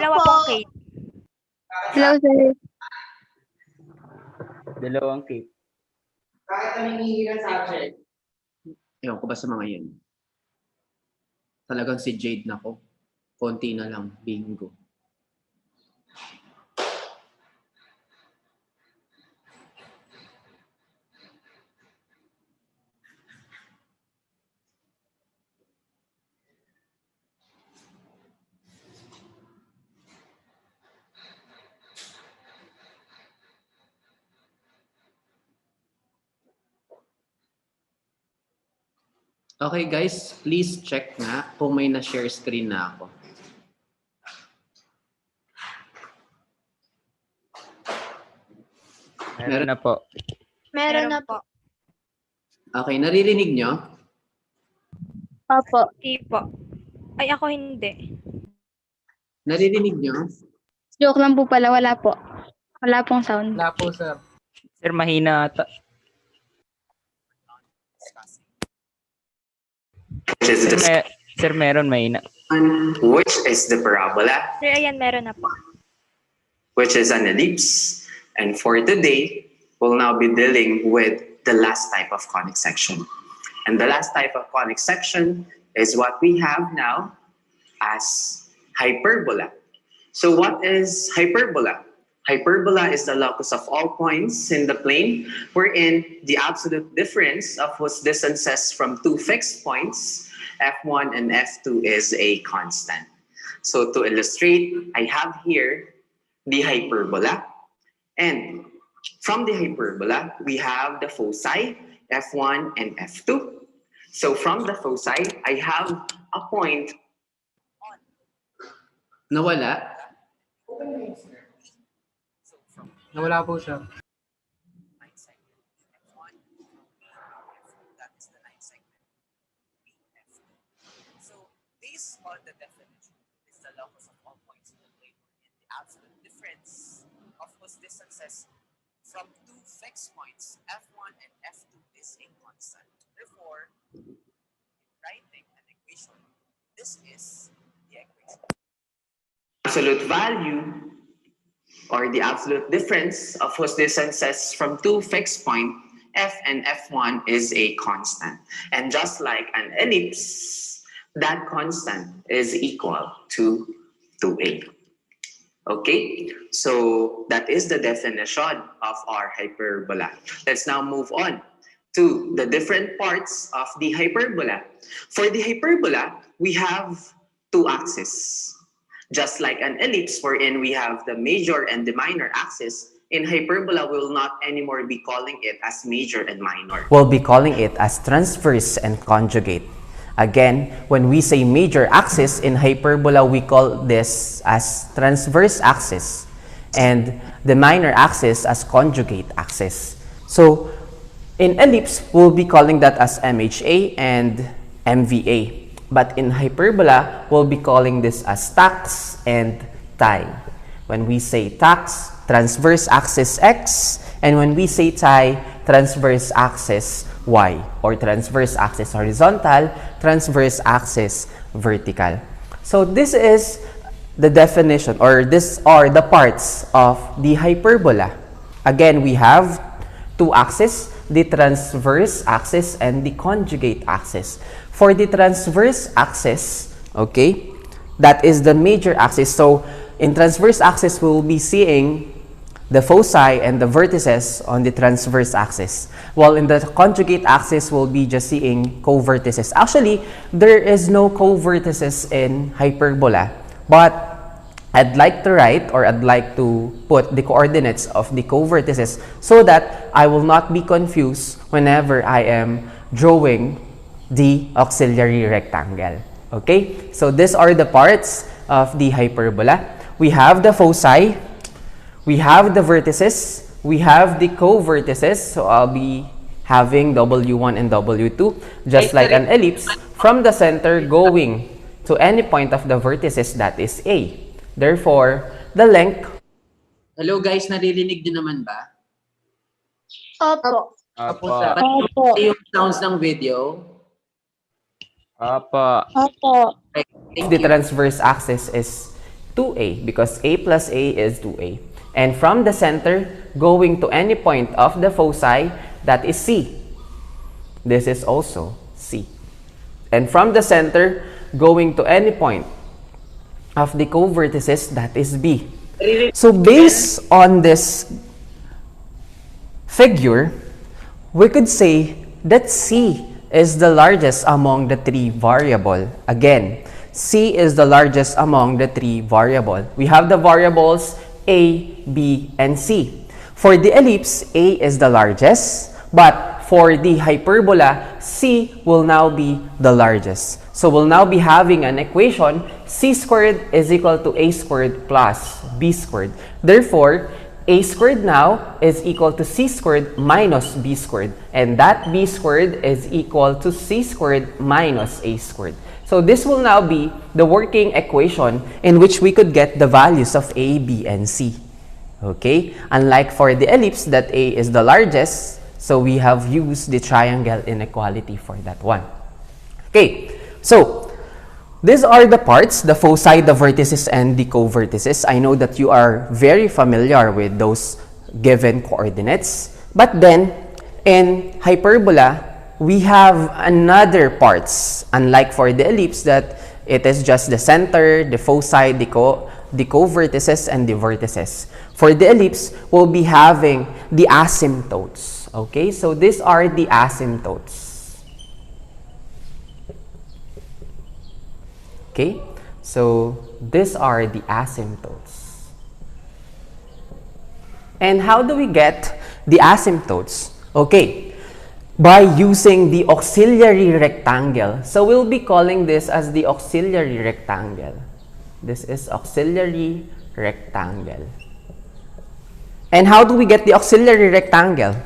Dalawa pong cake. Hello, sir. Dalawang cake. Bakit kami hihingi ng subject? Ewan ko ba sa mga yan? Talagang si Jade na ko. Konti na lang. Bingo. Okay guys, please check nga kung may na-share screen na ako. Meron na po. Meron na po. Okay, naririnig nyo? Opo. Hindi po. Ay, ako hindi. Naririnig nyo? Joke lang po pala. Wala po. Wala pong sound. Wala po, sir. Sir, mahina ata. Sir, meron mahina. Which is the parabola, Sir, ayan, meron na po. which is an ellipse. And for today, we'll now be dealing with the last type of conic section. And the last type of conic section is what we have now as hyperbola. So what is hyperbola? Hyperbola is the locus of all points in the plane, wherein the absolute difference of whose distances from two fixed points, F1 and F2, is a constant. So to illustrate, I have here the hyperbola. And from the hyperbola, we have the foci, F1 and F2. So from the foci, I have a point. Nawala? Nawala po, sir. Line segment F1, that is the line segment BF. So based on the definition, is the locus of all points in the plane in the absolute difference of whose distances from two fixed points F1 and F2 is a constant. Therefore, in writing an equation, this is the equation. Absolute value, or the absolute difference of whose distances from two fixed points, F and F1, is a constant. And just like an ellipse, that constant is equal to 2a. Okay, so that is the definition of our hyperbola. Let's now move on to the different parts of the hyperbola. For the hyperbola, we have two axes. Just like an ellipse wherein we have the major and the minor axis, in hyperbola we will not anymore be calling it as major and minor. We'll be calling it as transverse and conjugate. Again, when we say major axis in hyperbola, we call this as transverse axis, and the minor axis as conjugate axis. So in ellipse, we'll be calling that as MHA and MVA. But in hyperbola, we'll be calling this as tax and tie. When we say tax, transverse axis X, and when we say tie, transverse axis Y, or transverse axis horizontal, transverse axis vertical. So this is the definition, or these are the parts of the hyperbola. Again, we have two axes, the transverse axis and the conjugate axis. For the transverse axis, okay, that is the major axis. So in transverse axis, we'll be seeing the foci and the vertices on the transverse axis. While in the conjugate axis, we'll be just seeing co-vertices. Actually, there is no co-vertices in hyperbola, but I'd like to write, or I'd like to put the coordinates of the co-vertices so that I will not be confused whenever I am drawing the auxiliary rectangle. Okay, so these are the parts of the hyperbola. We have the foci, we have the vertices, we have the co-vertices. So I'll be having W1 and W2, just like an ellipse, from the center going to any point of the vertices, that is A. Therefore, the length. Hello guys, naririnig nyo naman ba? Opo. Opo, Apa. sir. Opo. Yung sounds ng video. Apa. Opo. Thank The you. transverse axis is 2a because a plus a is 2a. And from the center, going to any point of the foci, that is C. This is also C. And from the center, going to any point of the co-vertices, that is B. So based on this figure, we could say that C is the largest among the three variable. Again, C is the largest among the three variable. We have the variables A, B, and C. For the ellipse, A is the largest, but for the hyperbola, C will now be the largest. So we'll now be having an equation, C squared is equal to A squared plus B squared. Therefore, A squared now is equal to C squared minus B squared. And that B squared is equal to C squared minus A squared. So this will now be the working equation in which we could get the values of A, B, and C. Okay? Unlike for the ellipse that A is the largest, so we have used the triangle inequality for that one. Okay, so these are the parts, the foci, the vertices, and the co-vertices. I know that you are very familiar with those given coordinates. But then, in hyperbola, we have another parts. Unlike for the ellipse that it is just the center, the foci, the co-vertices, and the vertices. For the ellipse, we'll be having the asymptotes. Okay, so these are the asymptotes. Okay, so these are the asymptotes. And how do we get the asymptotes? Okay, by using the auxiliary rectangle. So we'll be calling this as the auxiliary rectangle. This is auxiliary rectangle. And how do we get the auxiliary rectangle?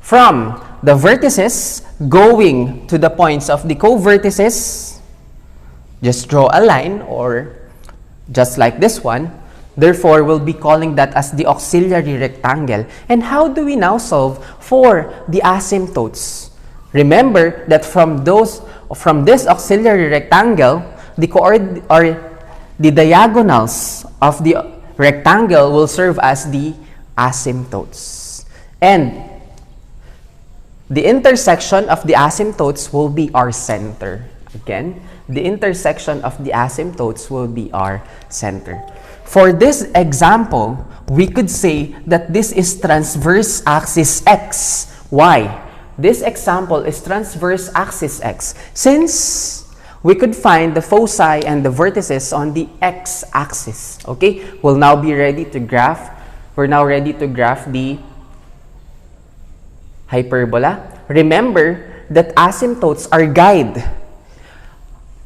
From the vertices going to the points of the co-vertices, just draw a line or just like this one. Therefore, we'll be calling that as the auxiliary rectangle. And how do we now solve for the asymptotes? Remember that from this auxiliary rectangle, the diagonals of the rectangle will serve as the asymptotes. And the intersection of the asymptotes will be our center. Again, the intersection of the asymptotes will be our center. For this example, we could say that this is transverse axis X. Why? This example is transverse axis X. Since we could find the foci and the vertices on the x-axis. Okay? We'll now be ready to graph. We're now ready to graph the hyperbola. Remember that asymptotes are guide.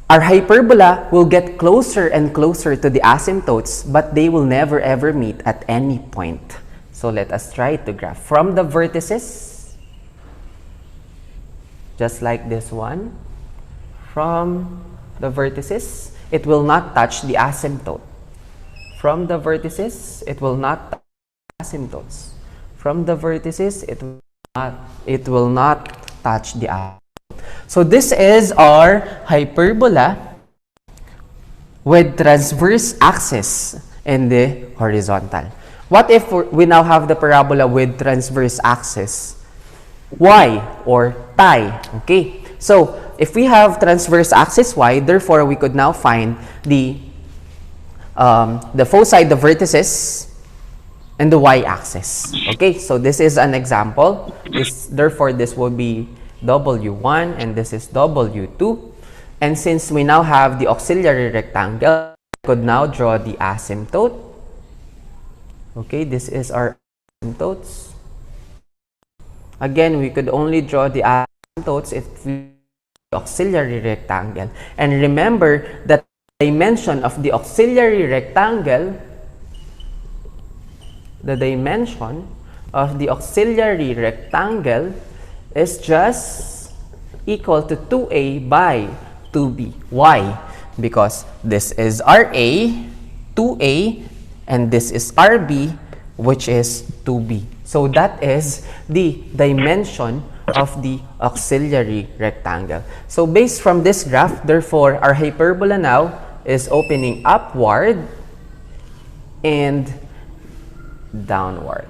Our hyperbola will get closer and closer to the asymptotes, but they will never ever meet at any point. So let us try to graph from the vertices, just like this one. From the vertices, it will not touch the asymptote. From the vertices, it will not touch the asymptotes. From the vertices, it will not touch the asymptote. So this is our hyperbola with transverse axis in the horizontal. What if we now have the parabola with transverse axis? Y or tie. Okay. So if we have transverse axis Y, therefore we could now find the foci, the vertices, and the y-axis. Okay, so this is an example. Therefore, this will be W1 and this is W2. And since we now have the auxiliary rectangle, we could now draw the asymptote. Okay, this is our asymptotes. Again, we could only draw the asymptotes if we auxiliary rectangle. And remember that the dimension of the auxiliary rectangle, is just equal to 2a by 2b. Why? Because this is our a, 2a, and this is our b, which is 2b. So that is the dimension of the auxiliary rectangle. So based from this graph, therefore, our hyperbola now is opening upward and downward.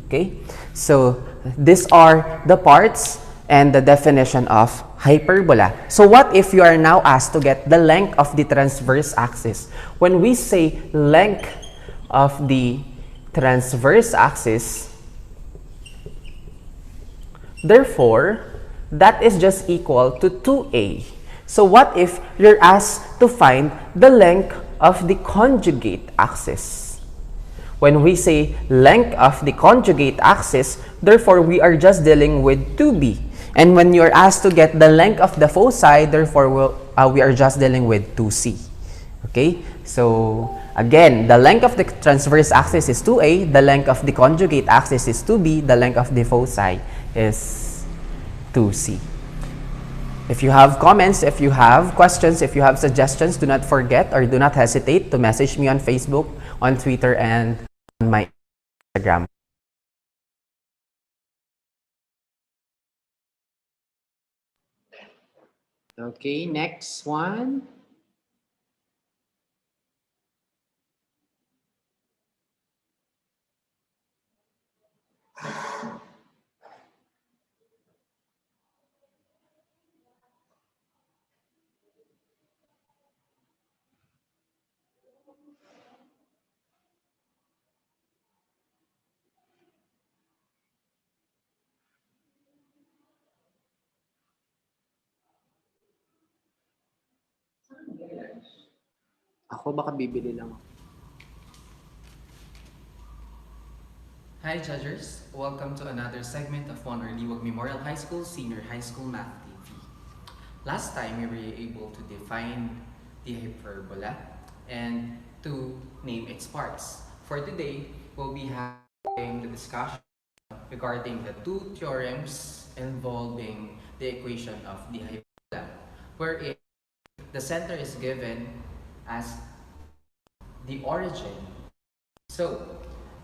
Okay, so these are the parts and the definition of hyperbola. So what if you are now asked to get the length of the transverse axis? When we say length of the transverse axis, therefore, that is just equal to 2a. So what if you're asked to find the length of the conjugate axis? When we say length of the conjugate axis, therefore we are just dealing with 2b. And when you're asked to get the length of the foci, therefore we are just dealing with 2c. Okay? So again, the length of the transverse axis is 2a, the length of the conjugate axis is 2b, the length of the foci is 2c. If you have comments, if you have questions, if you have suggestions, do not forget or do not hesitate to message me on Facebook, on Twitter, and on my Instagram. Okay, next one. Ako baka bibili lang ako. Hi judges, welcome to another segment of Juan Orliwag Memorial High School Senior High School Math TV. Last time we were able to define the hyperbola and to name its parts. For today, we'll be having the discussion regarding the two theorems involving the equation of the hyperbola, wherein the center is given as the origin. So,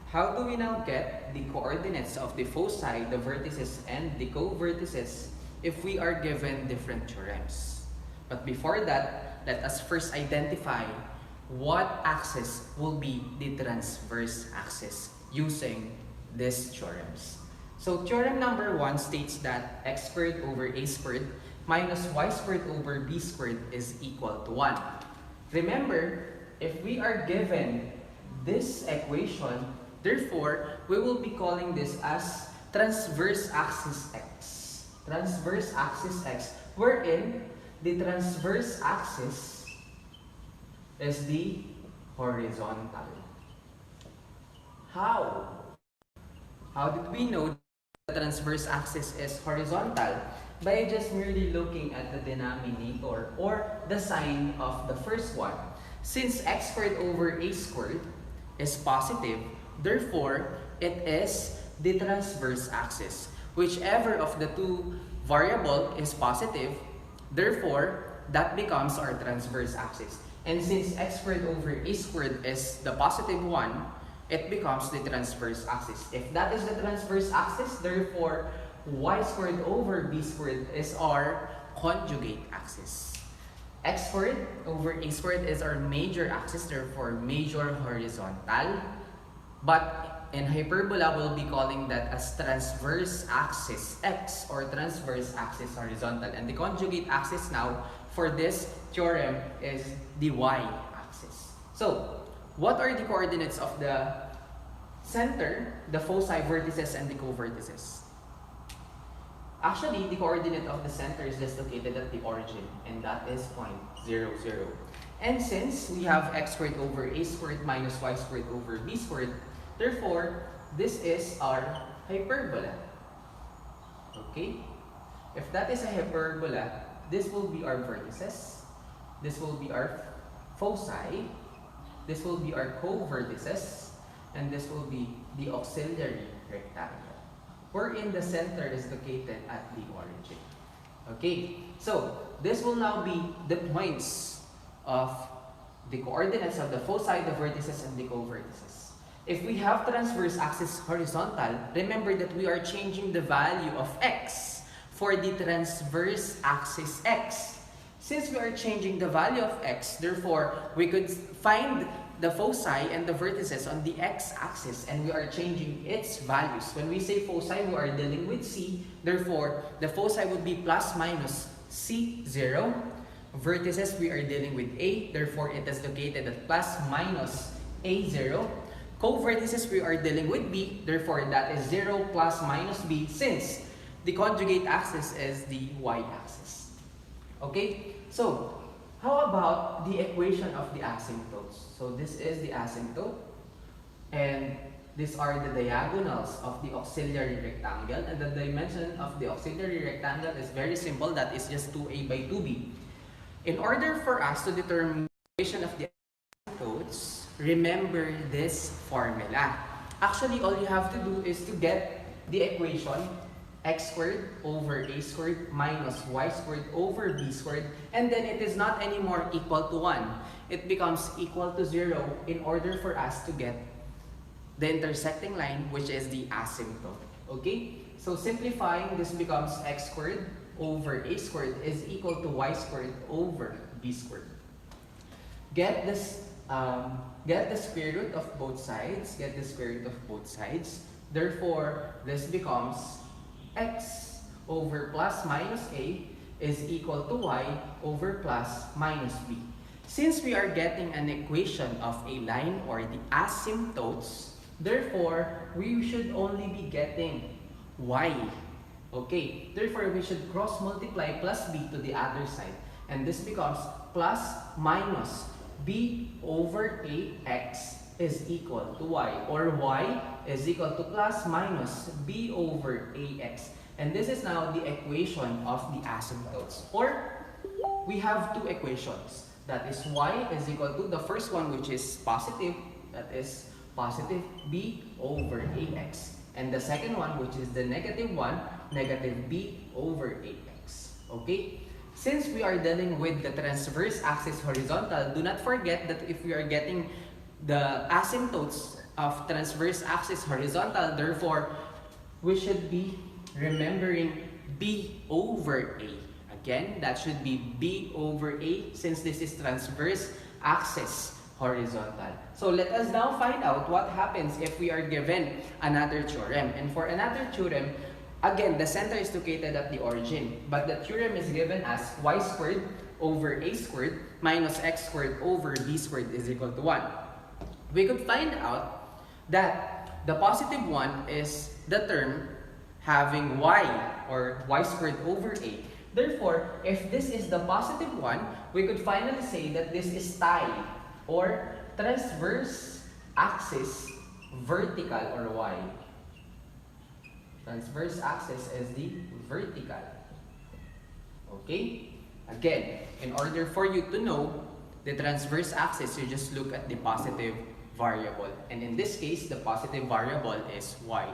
how do we now get the coordinates of the foci, the vertices, and the co-vertices if we are given different theorems? But before that, let us first identify what axis will be the transverse axis using these theorems. So theorem number 1 states that x squared over a squared minus y squared over b squared is equal to 1. Remember, if we are given this equation, therefore, we will be calling this as transverse axis x. Transverse axis x, wherein the transverse axis is the horizontal. How? How did we know the transverse axis is horizontal? By just merely looking at the denominator or the sign of the first one. Since x squared over a squared is positive, therefore, it is the transverse axis. Whichever of the two variable is positive, therefore, that becomes our transverse axis. And since x squared over a squared is the positive one, it becomes the transverse axis. If that is the transverse axis, therefore, y squared over b squared is our conjugate axis. X squared over a squared is our major axis, therefore major horizontal. But in hyperbola, we'll be calling that as transverse axis x or transverse axis horizontal. And the conjugate axis now for this theorem is the y-axis. So, what are the coordinates of the center, the foci, vertices, and the co-vertices? Actually, the coordinate of the center is just located at the origin, and that is 0, 0. And since we have x squared over a squared minus y squared over b squared, therefore, this is our hyperbola. Okay? If that is a hyperbola, this will be our vertices, this will be our foci, this will be our co-vertices, and this will be the auxiliary rectangle, wherein the center is located at the origin. Okay, so this will now be the points of the coordinates of the foci, the vertices, and the co-vertices. If we have transverse axis horizontal, remember that we are changing the value of x for the transverse axis x. since we are changing the value of x, therefore, we could find the foci and the vertices on the x-axis, and we are changing its values. When we say foci, we are dealing with C. Therefore, the foci would be plus minus C0. Vertices, we are dealing with A. Therefore, it is located at plus minus A0. Co-vertices, we are dealing with B. Therefore, that is 0 plus minus B, since the conjugate axis is the y-axis. Okay? So, how about the equation of the asymptotes? So, this is the asymptote. And these are the diagonals of the auxiliary rectangle. And the dimension of the auxiliary rectangle is very simple. That is just 2a by 2b. In order for us to determine the equation of the asymptotes, remember this formula. Actually, all you have to do is to get the equation x squared over a squared minus y squared over b squared, and then it is not anymore equal to 1. It becomes equal to 0 in order for us to get the intersecting line, which is the asymptote. Okay? So simplifying, this becomes x squared over a squared is equal to y squared over b squared. Get this, get the square root of both sides. Get the square root of both sides. Therefore, this becomes x over plus minus a is equal to y over plus minus b. Since we are getting an equation of a line or the asymptotes, therefore, we should only be getting y. Okay, therefore, we should cross multiply plus b to the other side. And this becomes plus minus b over ax is equal to y, or y is equal to plus minus b over ax. And this is now the equation of the asymptotes. Or we have two equations. That is y is equal to the first one, which is positive, that is positive b over ax. And the second one, which is the negative one, negative b over ax. Okay? Since we are dealing with the transverse axis horizontal, do not forget that if we are getting the asymptotes of transverse axis horizontal, therefore, we should be remembering b over a. Again, that should be b over a, since this is transverse axis horizontal. So let us now find out what happens if we are given another theorem. And for another theorem, again, the center is located at the origin, but the theorem is given as y squared over a squared minus x squared over b squared is equal to 1. We could find out that the positive one is the term having y, or y squared over a. Therefore, if this is the positive one, we could finally say that this is tie, or transverse axis vertical, or y. Transverse axis is the vertical. Okay? Again, in order for you to know the transverse axis, you just look at the positive variable. And in this case, the positive variable is y.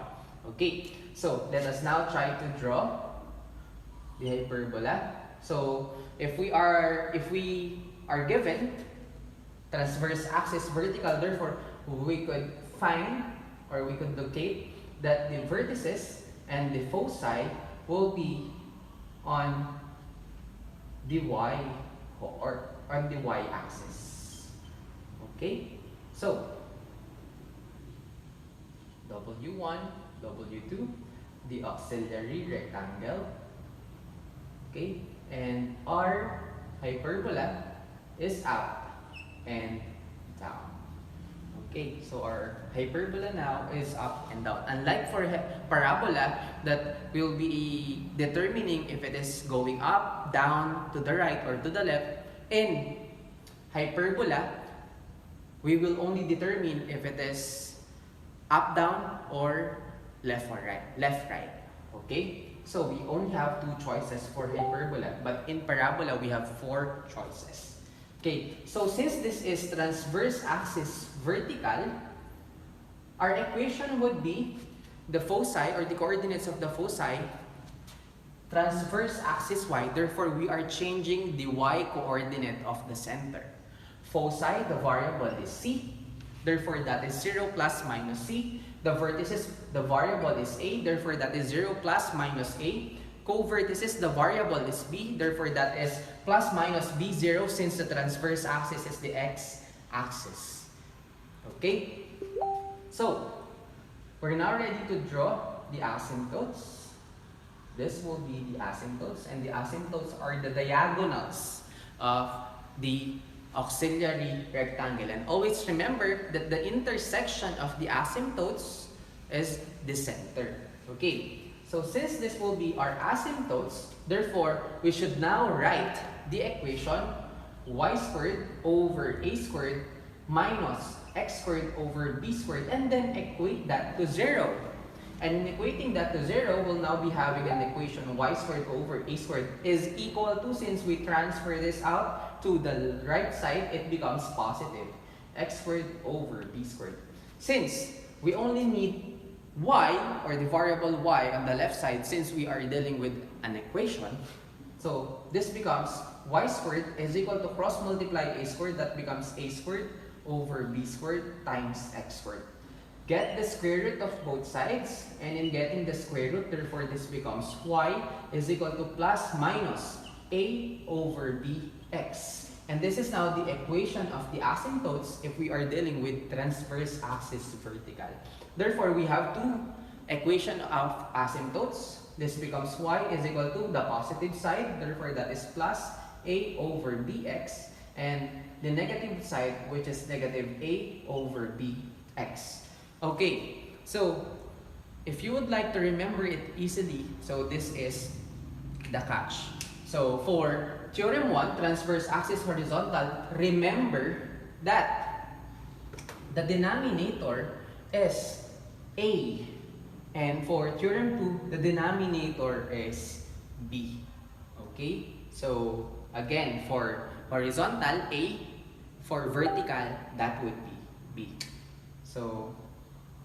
Okay? So, let us now try to draw the hyperbola. So, if we are given transverse axis vertical, therefore, we could find, or we could locate that the vertices and the foci will be on the y, or on the y-axis. Okay? So, W1, W2, the auxiliary rectangle. Okay? And our hyperbola is up and down. Okay, so our hyperbola now is up and down. Unlike for parabola, that will be determining if it is going up, down, to the right, or to the left. In hyperbola, we will only determine if it is up, down, or left or right. Left, right. Okay? So we only have two choices for hyperbola, but in parabola, we have 4 choices. Okay, so since this is transverse axis vertical, our equation would be the foci, or the coordinates of the foci, transverse axis y. Therefore, we are changing the y coordinate of the center. Foci, the variable is c. Therefore, that is 0 plus minus c. The vertices, the variable is a. Therefore, that is 0 plus minus a. co-vertices, the variable is b. Therefore, that is plus minus b0 since the transverse axis is the x-axis. Okay? So, we're now ready to draw the asymptotes. This will be the asymptotes, and the asymptotes are the diagonals of the auxiliary rectangle. And always remember that the intersection of the asymptotes is the center. Okay, so since this will be our asymptotes, therefore, we should now write the equation y squared over a squared minus x squared over b squared, and then equate that to 0. And in equating that to 0, we'll now be having an equation y squared over a squared is equal to, since we transfer this out to the right side, it becomes positive. X squared over b squared. Since we only need y, or the variable y on the left side, since we are dealing with an equation, so this becomes y squared is equal to cross multiply a squared, that becomes a squared over b squared times x squared. Get the square root of both sides, and in getting the square root, therefore this becomes y is equal to plus minus a over bx. And this is now the equation of the asymptotes if we are dealing with transverse axis vertical. Therefore, we have two equation of asymptotes. This becomes y is equal to the positive side, therefore that is plus a over bx, and the negative side, which is negative a over bx. Okay, so if you would like to remember it easily, so this is the catch. So for theorem 1, transverse axis horizontal, remember that the denominator is a, and for theorem 2, the denominator is b. Okay, so again, for horizontal a, for vertical that would be b. So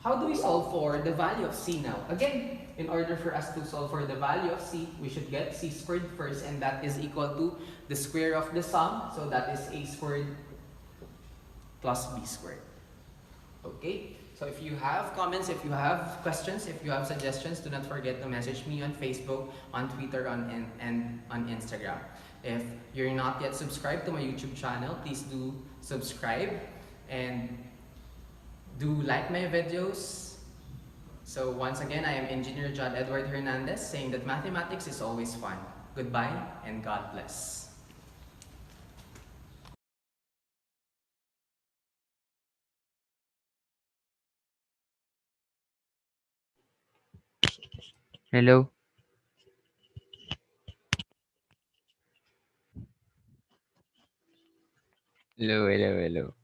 how do we solve for the value of c now? Again, in order for us to solve for the value of c, we should get c squared first, and that is equal to the square of the sum. So that is a squared plus b squared. Okay? So if you have comments, if you have questions, if you have suggestions, do not forget to message me on Facebook, on Twitter, and on Instagram. If you're not yet subscribed to my YouTube channel, please do subscribe and do like my videos. So once again, I am Engineer John Edward Hernandez, saying that mathematics is always fun. Goodbye and God bless. Hello? Hello, hello, hello.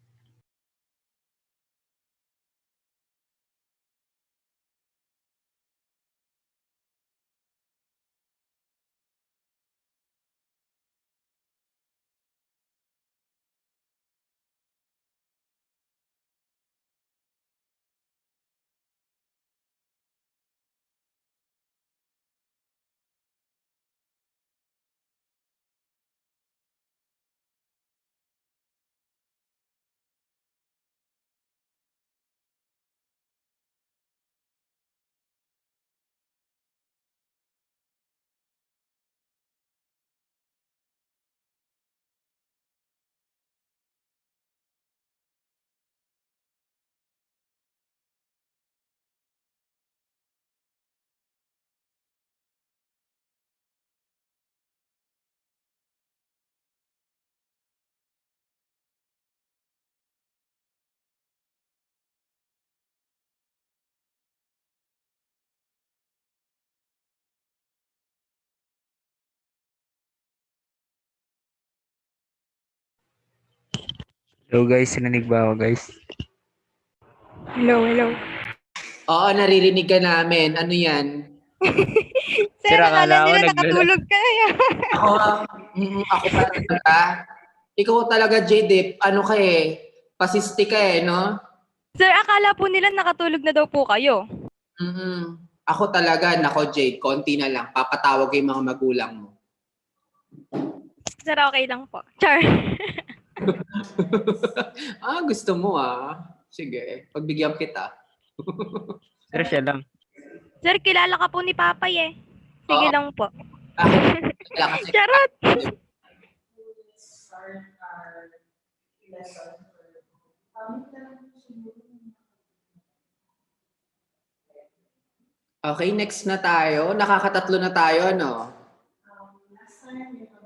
Hello guys, narinig ba ako guys? Hello, hello. Oo, naririnig ka namin. Ano yan? Sir, Sir, akala akala ko nila naglala- nakatulog ka eh. Ako talaga. Ikaw talaga, Jade, ano ka eh? Pasiste ka eh, no? Sir, akala po nila nakatulog na daw po kayo. Ako talaga, nako Jade, konti na lang. Papatawag yung mga magulang mo. Sir, okay lang po. Char. Gusto mo ah. Sige, pagbigyan kita. Sir, siya lang. Sir, kilala ka po ni Papay eh. Sige Oo. lang po. Wala kasi. Charot! Okay, next na tayo. Nakakatatlo na tayo, no?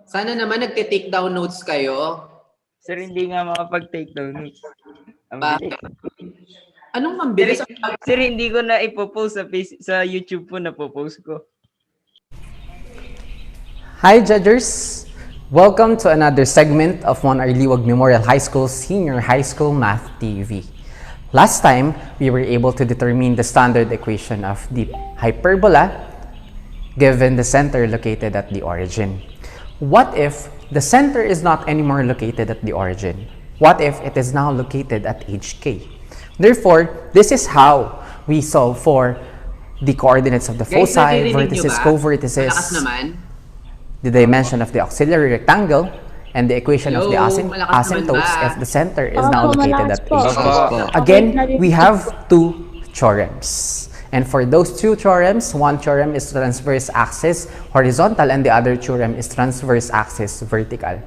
Sana naman nagte-take down notes kayo. Sir, hindi nga makapag-take down notes. Ang Bakit? bilis. Anong ang bilis? Sir, hindi ko na ipopost sa YouTube po, napopost ko. Hi, judges! Welcome to another segment of Juan R. Liwag Memorial High School Senior High School Math TV. Last time, we were able to determine the standard equation of the hyperbola given the center located at the origin. What if the center is not anymore located at the origin? What if it is now located at HK? Therefore, this is how we solve for the coordinates of the Guys, foci, naririnig nyo vertices, ba? co-vertices, Malakas naman. the dimension of the auxiliary rectangle, and the equation of the Hello, malakas naman asymptotes ba? if the center is now Opo, located malakas at po. HK. Again, we have two theorems. And for those two theorems, one theorem is transverse axis horizontal and the other theorem is transverse axis vertical.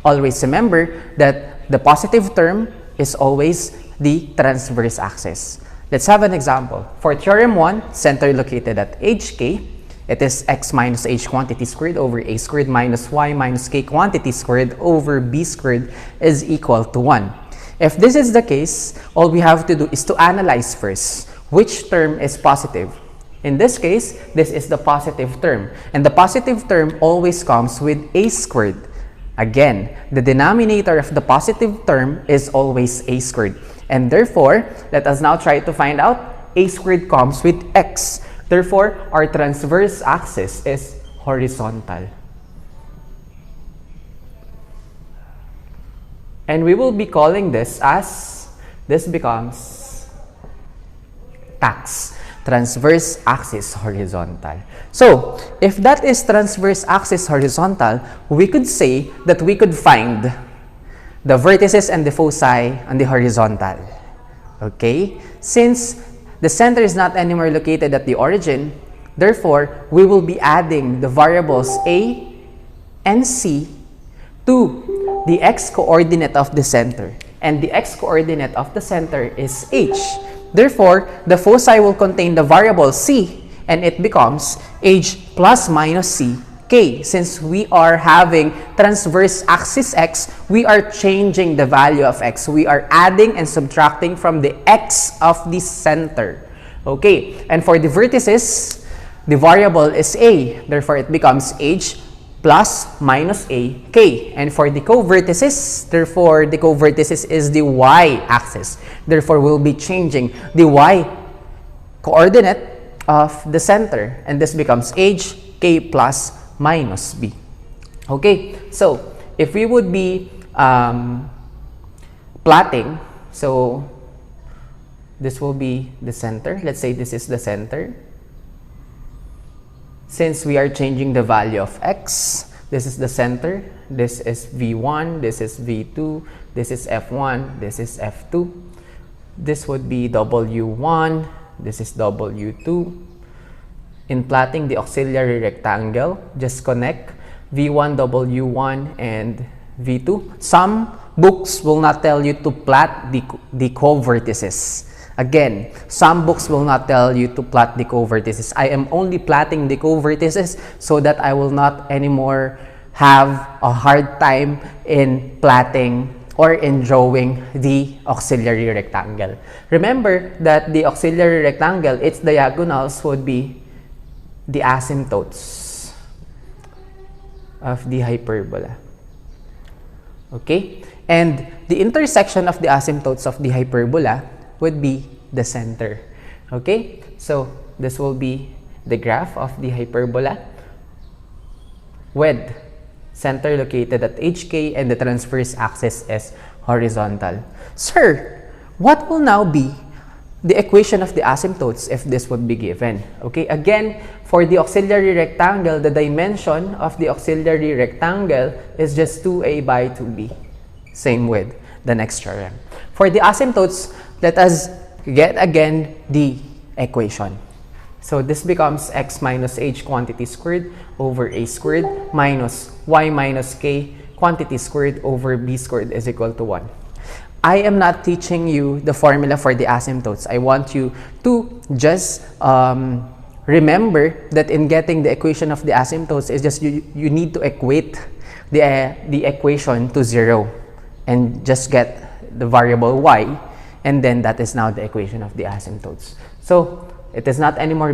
Always remember that the positive term is always the transverse axis. Let's have an example. For theorem 1, center located at HK, it is x minus h quantity squared over a squared minus y minus k quantity squared over b squared is equal to 1. If this is the case, all we have to do is to analyze first which term is positive. In this case, this is the positive term. And the positive term always comes with a squared. Again, the denominator of the positive term is always a squared. And therefore, let us now try to find out a squared comes with x. Therefore, our transverse axis is horizontal. And we will be calling this as, this becomes transverse axis horizontal. So, if that is transverse axis horizontal, we could say that we could find the vertices and the foci on the horizontal. Okay? Since the center is not anymore located at the origin, therefore, we will be adding the variables a and c to the x-coordinate of the center. And the x-coordinate of the center is h. Therefore, the foci will contain the variable c, and it becomes h plus minus c k. Since we are having transverse axis x, we are changing the value of x. We are adding and subtracting from the x of the center. Okay, and for the vertices, the variable is a. Therefore, it becomes h plus minus a k. And for the co-vertices, therefore, the co-vertices is the y-axis. Therefore, we'll be changing the y-coordinate of the center. And this becomes h k plus minus b. Okay, so if we would be plotting, so this will be the center. Let's say this is the center. Since we are changing the value of x, this is the center, this is V1, this is V2, this is F1, this is F2. This would be W1, this is W2. In plotting the auxiliary rectangle, just connect V1, W1, and V2. Some books will not tell you to plot the co-vertices. Again, some books will not tell you to plot the co-vertices. I am only plotting the co-vertices so that I will not anymore have a hard time in plotting or in drawing the auxiliary rectangle. Remember that the auxiliary rectangle, its diagonals would be the asymptotes of the hyperbola. Okay? And the intersection of the asymptotes of the hyperbola would be the center. Okay? So, this will be the graph of the hyperbola with center located at HK and the transverse axis is horizontal. Sir, what will now be the equation of the asymptotes if this would be given? Okay, again, for the auxiliary rectangle, the dimension of the auxiliary rectangle is just 2a by 2b. Same with the next theorem. For the asymptotes, let us get again the equation. So this becomes x minus h quantity squared over a squared minus y minus k quantity squared over b squared is equal to 1. I am not teaching you the formula for the asymptotes. I want you to just remember that in getting the equation of the asymptotes is just you need to equate the equation to 0 and just get the variable y, and then that is now the equation of the asymptotes. So it is not anymore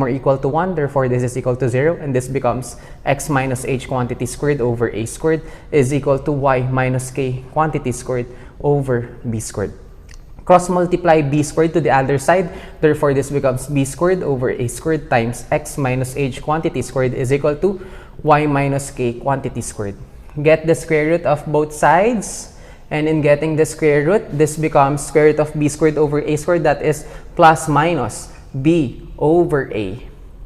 equal to 1, therefore this is equal to 0, and this becomes x minus h quantity squared over a squared is equal to y minus k quantity squared over b squared. Cross multiply b squared to the other side, therefore this becomes b squared over a squared times x minus h quantity squared is equal to y minus k quantity squared. Get the square root of both sides, and in getting the square root, this becomes square root of b squared over a squared, that is plus minus b over a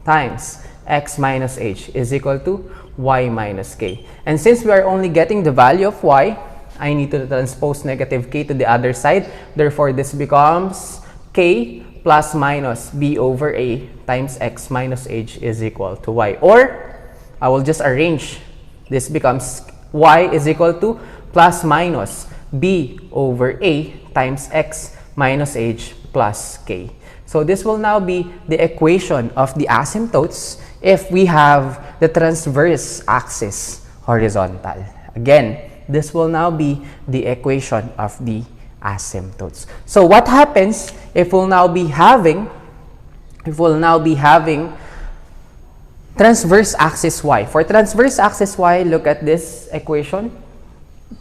times x minus h is equal to y minus k. And since we are only getting the value of y, I need to transpose negative k to the other side. Therefore, this becomes k plus minus b over a times x minus h is equal to y. Or, I will just arrange. This becomes y is equal to plus minus b over a times x minus h plus k. So this will now be the equation of the asymptotes if we have the transverse axis horizontal. Again, this will now be the equation of the asymptotes. So what happens if we'll now be having transverse axis y? For transverse axis y, look at this equation.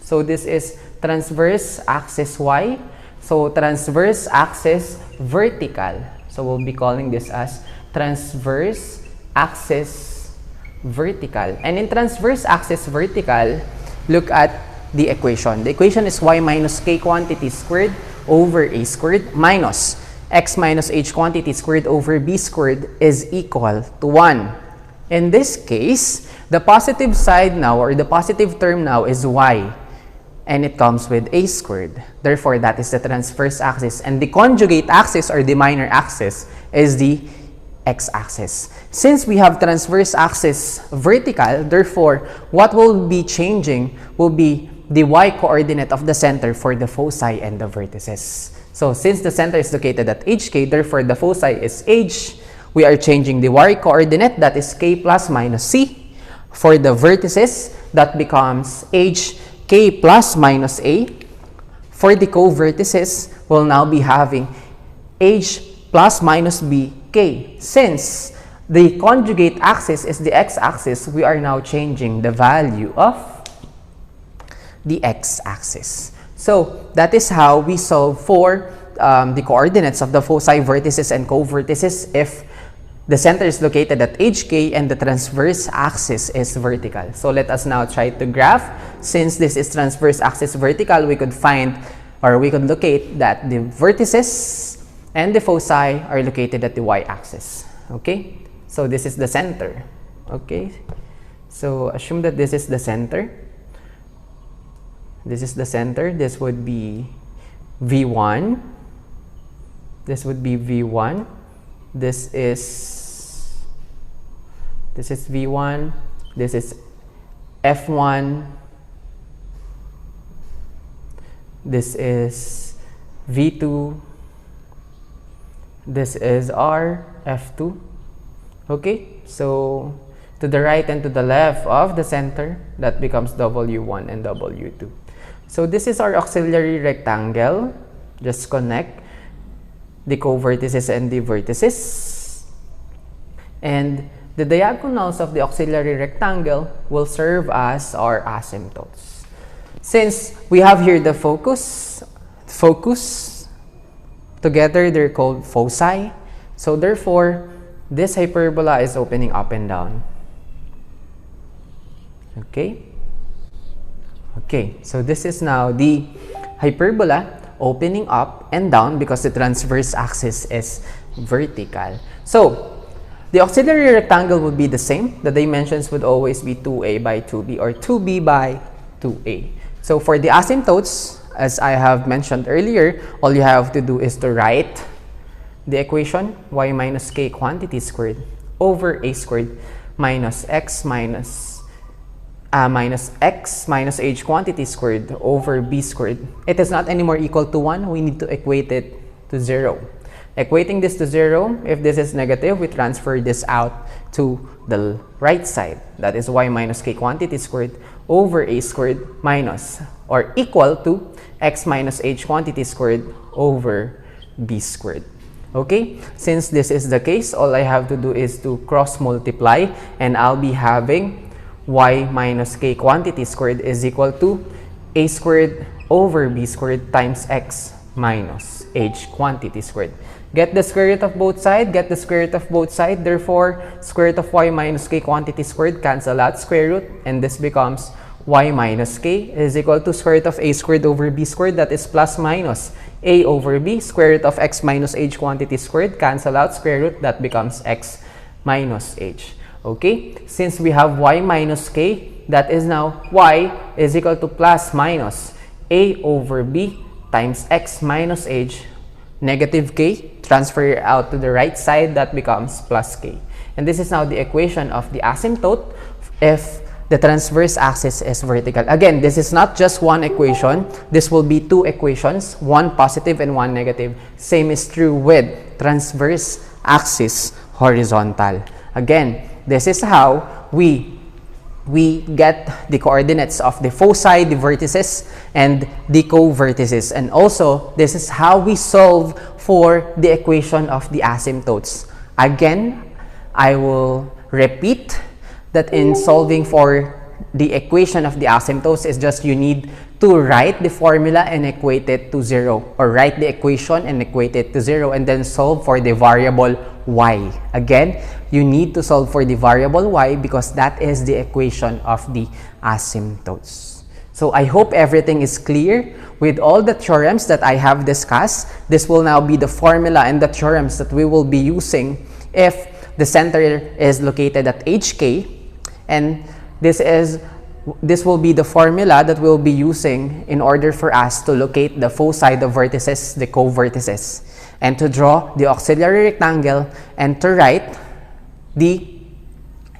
So this is transverse axis y. So transverse axis vertical. So we'll be calling this as transverse axis vertical. And in transverse axis vertical, look at the equation. The equation is y minus k quantity squared over a squared minus x minus h quantity squared over b squared is equal to 1. In this case, the positive side now, or the positive term now, is y, and it comes with a squared. Therefore, that is the transverse axis. And the conjugate axis, or the minor axis, is the x-axis. Since we have transverse axis vertical, therefore, what will be changing will be the y-coordinate of the center for the foci and the vertices. So, since the center is located at hk, therefore, the foci is h, we are changing the y-coordinate, that is k plus minus c. For the vertices, that becomes h k plus minus a. For the co-vertices, we'll now be having h plus minus b k. Since the conjugate axis is the x-axis, we are now changing the value of the x-axis. So that is how we solve for the coordinates of the foci, vertices, and co-vertices if the center is located at hk and the transverse axis is vertical. So let us now try to graph. Since this is transverse axis vertical, we could find, or we could locate that the vertices and the foci are located at the y-axis. Okay? So this is the center. Okay? So assume that this is the center. This is the center. This would be V1. This would be V1. This is V1. This is F1. This is V2. This is our F2. Okay, so to the right and to the left of the center, that becomes W1 and W2. So this is our auxiliary rectangle. Just connect the co-vertices and the vertices. And the diagonals of the auxiliary rectangle will serve as our asymptotes. Since we have here the focus, together they're called foci. So therefore, this hyperbola is opening up and down. Okay? Okay, so this is now the hyperbola opening up and down because the transverse axis is vertical. So, the auxiliary rectangle would be the same. The dimensions would always be 2a by 2b or 2b by 2a. So, for the asymptotes, as I have mentioned earlier, all you have to do is to write the equation y minus k quantity squared over a squared minus x minus h quantity squared over b squared. It is not anymore equal to 1. We need to equate it to 0. Equating this to 0, if this is negative, we transfer this out to the right side. That is y minus k quantity squared over a squared minus or equal to x minus h quantity squared over b squared. Okay, since this is the case, all I have to do is to cross multiply, and I'll be having y minus k quantity squared is equal to a squared over b squared times x minus h quantity squared. Get the square root of both sides, get the square root of both sides. Therefore, square root of y minus k quantity squared cancel out square root, and this becomes y minus k is equal to square root of a squared over b squared, that is plus minus a over b, square root of x minus h quantity squared, cancel out square root, that becomes x minus h. Okay, since we have y minus k, that is now y is equal to plus minus a over b times x minus h, negative k, transfer it out to the right side, that becomes plus k. And this is now the equation of the asymptote if the transverse axis is vertical. Again, this is not just one equation. This will be two equations, one positive and one negative. Same is true with transverse axis horizontal. Again, this is how we get the coordinates of the foci, the vertices, and the co-vertices. And also, this is how we solve for the equation of the asymptotes. Again, I will repeat that in solving for the equation of the asymptotes is just you need to write the formula and equate it to 0, or write the equation and equate it to 0, and then solve for the variable y. Again, you need to solve for the variable y because that is the equation of the asymptotes. So I hope everything is clear with all the theorems that I have discussed. This will now be the formula and the theorems that we will be using if the center is located at hk, and this will be the formula that we'll be using in order for us to locate the foci, the vertices, the co-vertices, and to draw the auxiliary rectangle and to write the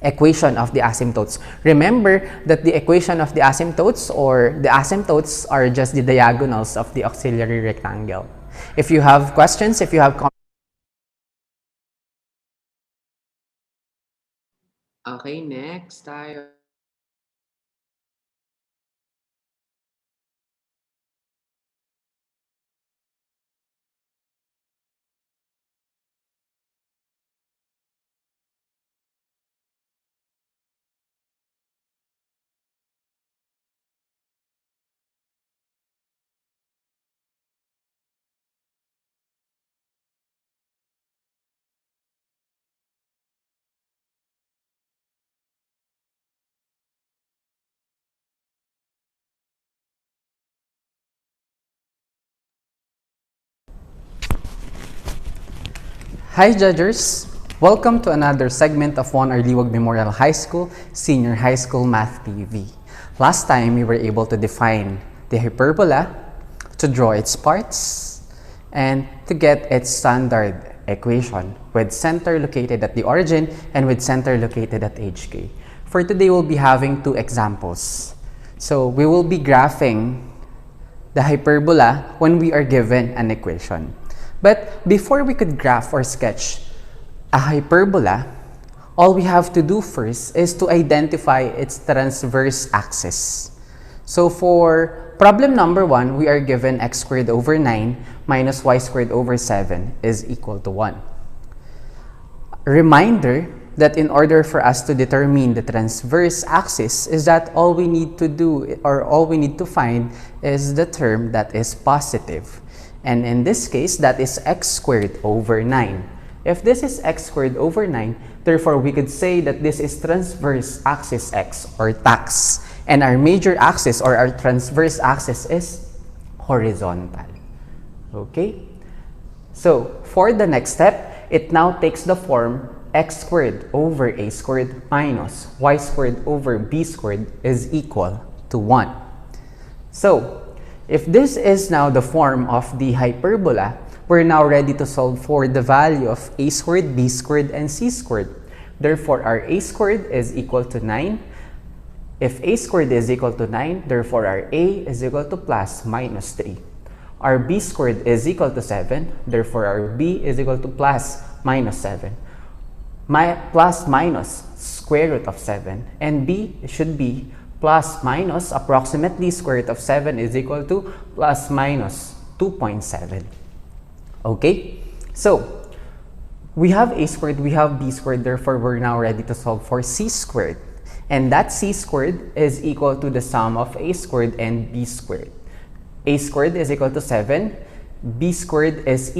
equation of the asymptotes. Remember that the equation of the asymptotes, or the asymptotes, are just the diagonals of the auxiliary rectangle. If you have questions, if you have comments. Okay, next tayo. Hi judgers! Welcome to another segment of Juan Arliwag Memorial High School Senior High School Math TV. Last time we were able to define the hyperbola, to draw its parts, and to get its standard equation with center located at the origin and with center located at hk. For today, we'll be having two examples. So we will be graphing the hyperbola when we are given an equation. But before we could graph or sketch a hyperbola, all we have to do first is to identify its transverse axis. So for problem number 1, we are given x squared over 9 minus y squared over 7 is equal to 1. Reminder that in order for us to determine the transverse axis is that all we need to do, or all we need to find, is the term that is positive. And in this case, that is x squared over 9. If this is x squared over 9, therefore we could say that this is transverse axis x, or tax. And our major axis, or our transverse axis, is horizontal. Okay? So, for the next step, it now takes the form x squared over a squared minus y squared over b squared is equal to 1. So, if this is now the form of the hyperbola, we're now ready to solve for the value of a squared, b squared, and c squared. Therefore, our a squared is equal to 9. If a squared is equal to 9, therefore our a is equal to plus minus 3. Our b squared is equal to 7, therefore our b is equal to plus minus 7. Plus minus square root of 7, and b should be plus minus approximately square root of 7 is equal to plus minus 2.7. Okay, so we have a squared, we have b squared, therefore we're now ready to solve for c squared. And that c squared is equal to the sum of a squared and b squared. A squared is equal to 7, b squared is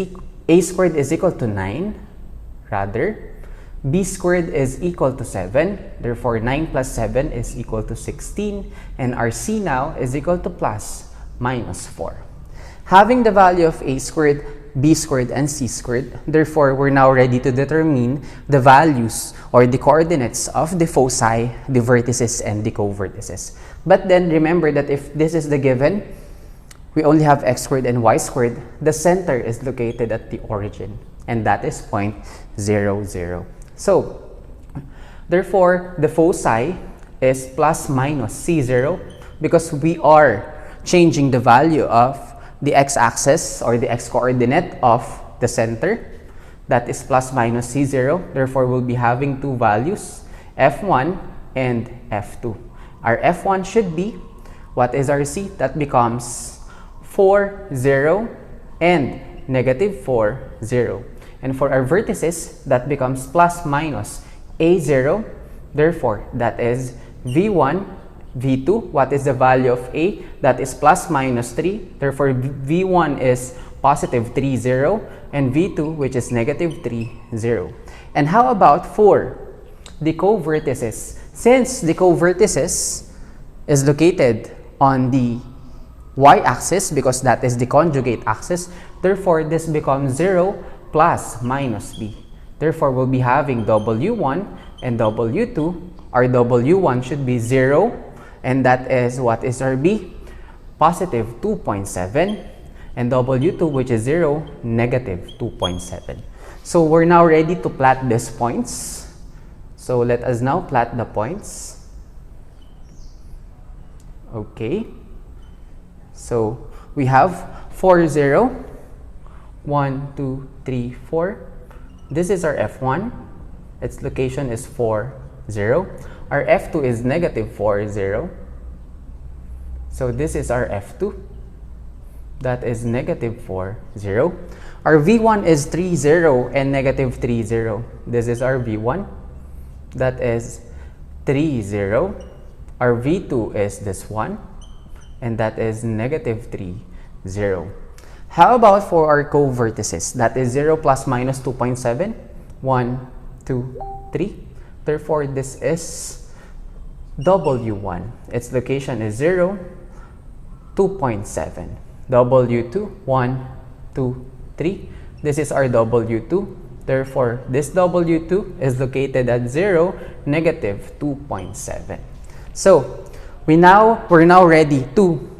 a squared is equal to 9, rather. B squared is equal to 7, therefore 9 plus 7 is equal to 16, and our c now is equal to plus minus 4. Having the value of a squared, b squared, and c squared, therefore we're now ready to determine the values or the coordinates of the foci, the vertices, and the co-vertices. But then remember that if this is the given, we only have x squared and y squared, the center is located at the origin, and that is point 0, 0. So, therefore, the foci is plus minus c0 because we are changing the value of the x-axis or the x-coordinate of the center. That is plus minus c0. Therefore, we'll be having two values, f1 and f2. Our f1 should be, what is our c? That becomes 4, 0 and negative 4, 0. And for our vertices, that becomes plus minus a0. Therefore, that is v1, v2. What is the value of a? That is plus minus 3. Therefore, v1 is positive 3, 0. And v2, which is negative 3, 0. And how about for the co-vertices? Since the co-vertices is located on the y-axis, because that is the conjugate axis, therefore, this becomes 0 plus minus b. Therefore, we'll be having w1 and w2. Our w1 should be 0, and that is, what is our b? Positive 2.7, and w2, which is 0, negative 2.7. So, we're now ready to plot these points. So, let us now plot the points. Okay. So, we have 4, 0. 1, 2, 3, 4. This is our f1. Its location is 4, 0. Our f2 is negative 4, 0. So this is our f2. That is negative 4, 0. Our v1 is 3, 0 and negative 3, 0. This is our v1. That is 3, 0. Our v2 is this one. And that is negative 3, 0. How about for our co-vertices? That is 0 plus minus 2.7. 1, 2, 3. Therefore, this is W1. Its location is 0, 2.7. W2, 1, 2, 3. This is our W2. Therefore, this W2 is located at 0, negative 2.7. So, we're now ready to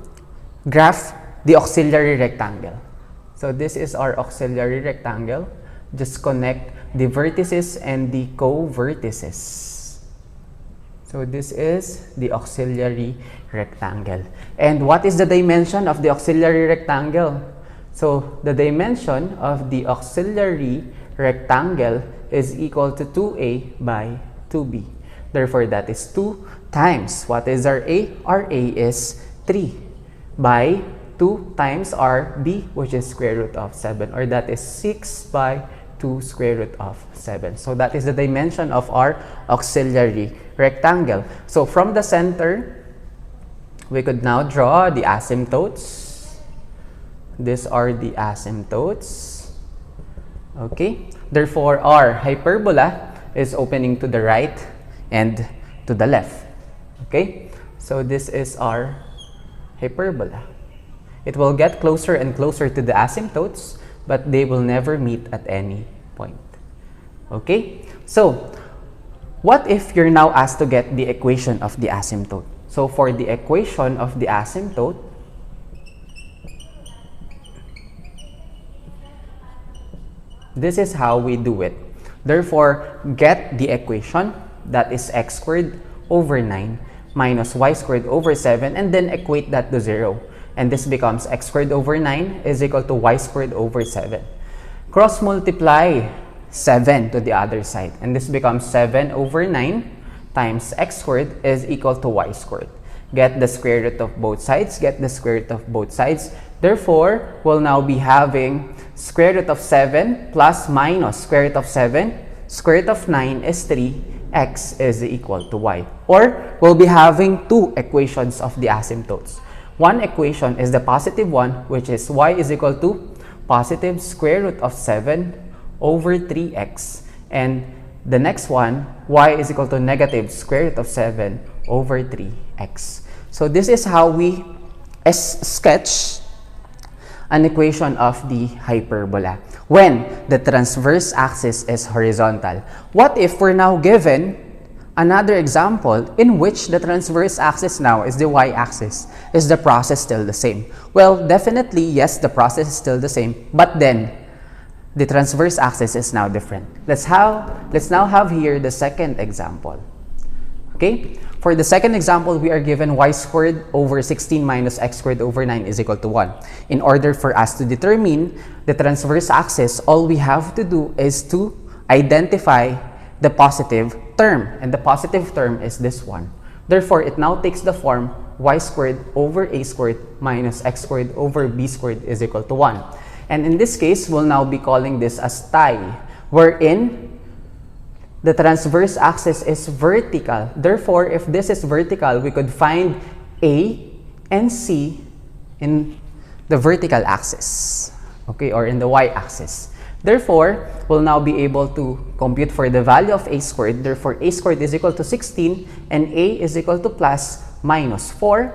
graph the auxiliary rectangle. So this is our auxiliary rectangle. Just connect the vertices and the co-vertices. So this is the auxiliary rectangle. And what is the dimension of the auxiliary rectangle? So the dimension of the auxiliary rectangle is equal to 2a by 2b. Therefore, that is 2 times, what is our a? Our a is 3 by 2 times our b, which is square root of 7, or that is 6 by 2 square root of 7. So that is the dimension of our auxiliary rectangle. So from the center, we could now draw the asymptotes. These are the asymptotes. Okay. Therefore, our hyperbola is opening to the right and to the left. Okay. So this is our hyperbola. It will get closer and closer to the asymptotes, but they will never meet at any point. Okay? So, what if you're now asked to get the equation of the asymptote? So, for the equation of the asymptote, This is how we do it. Therefore, get the equation, that is x squared over 9 minus y squared over 7, and then equate that to 0. And this becomes x squared over 9 is equal to y squared over 7. Cross multiply 7 to the other side, and this becomes 7 over 9 times x squared is equal to y squared. Get the square root of both sides, get the square root of both sides. Therefore, we'll now be having square root of 7 plus minus square root of 7. Square root of 9 is 3. X is equal to y. Or, we'll be having two equations of the asymptotes. One equation is the positive one, which is y is equal to positive square root of 7 over 3x. And the next one, y is equal to negative square root of 7 over 3x. So this is how we sketch an equation of the hyperbola when the transverse axis is horizontal. What if we're now given another example in which the transverse axis now is the y-axis? Is the process still the same? Well, definitely yes, the process is still the same, but then the transverse axis is now different. Let's now have here the second example. Okay? For the second example, we are given y squared over 16 minus x squared over 9 is equal to 1. In order for us to determine the transverse axis, all we have to do is to identify the positive term. And the positive term is this one. Therefore, it now takes the form y squared over a squared minus x squared over b squared is equal to 1. And in this case, we'll now be calling this as tie, wherein the transverse axis is vertical. Therefore, if this is vertical, we could find A and C in the vertical axis, okay, or in the y-axis. Therefore, we'll now be able to compute for the value of a squared. Therefore, a squared is equal to 16, and a is equal to plus minus 4.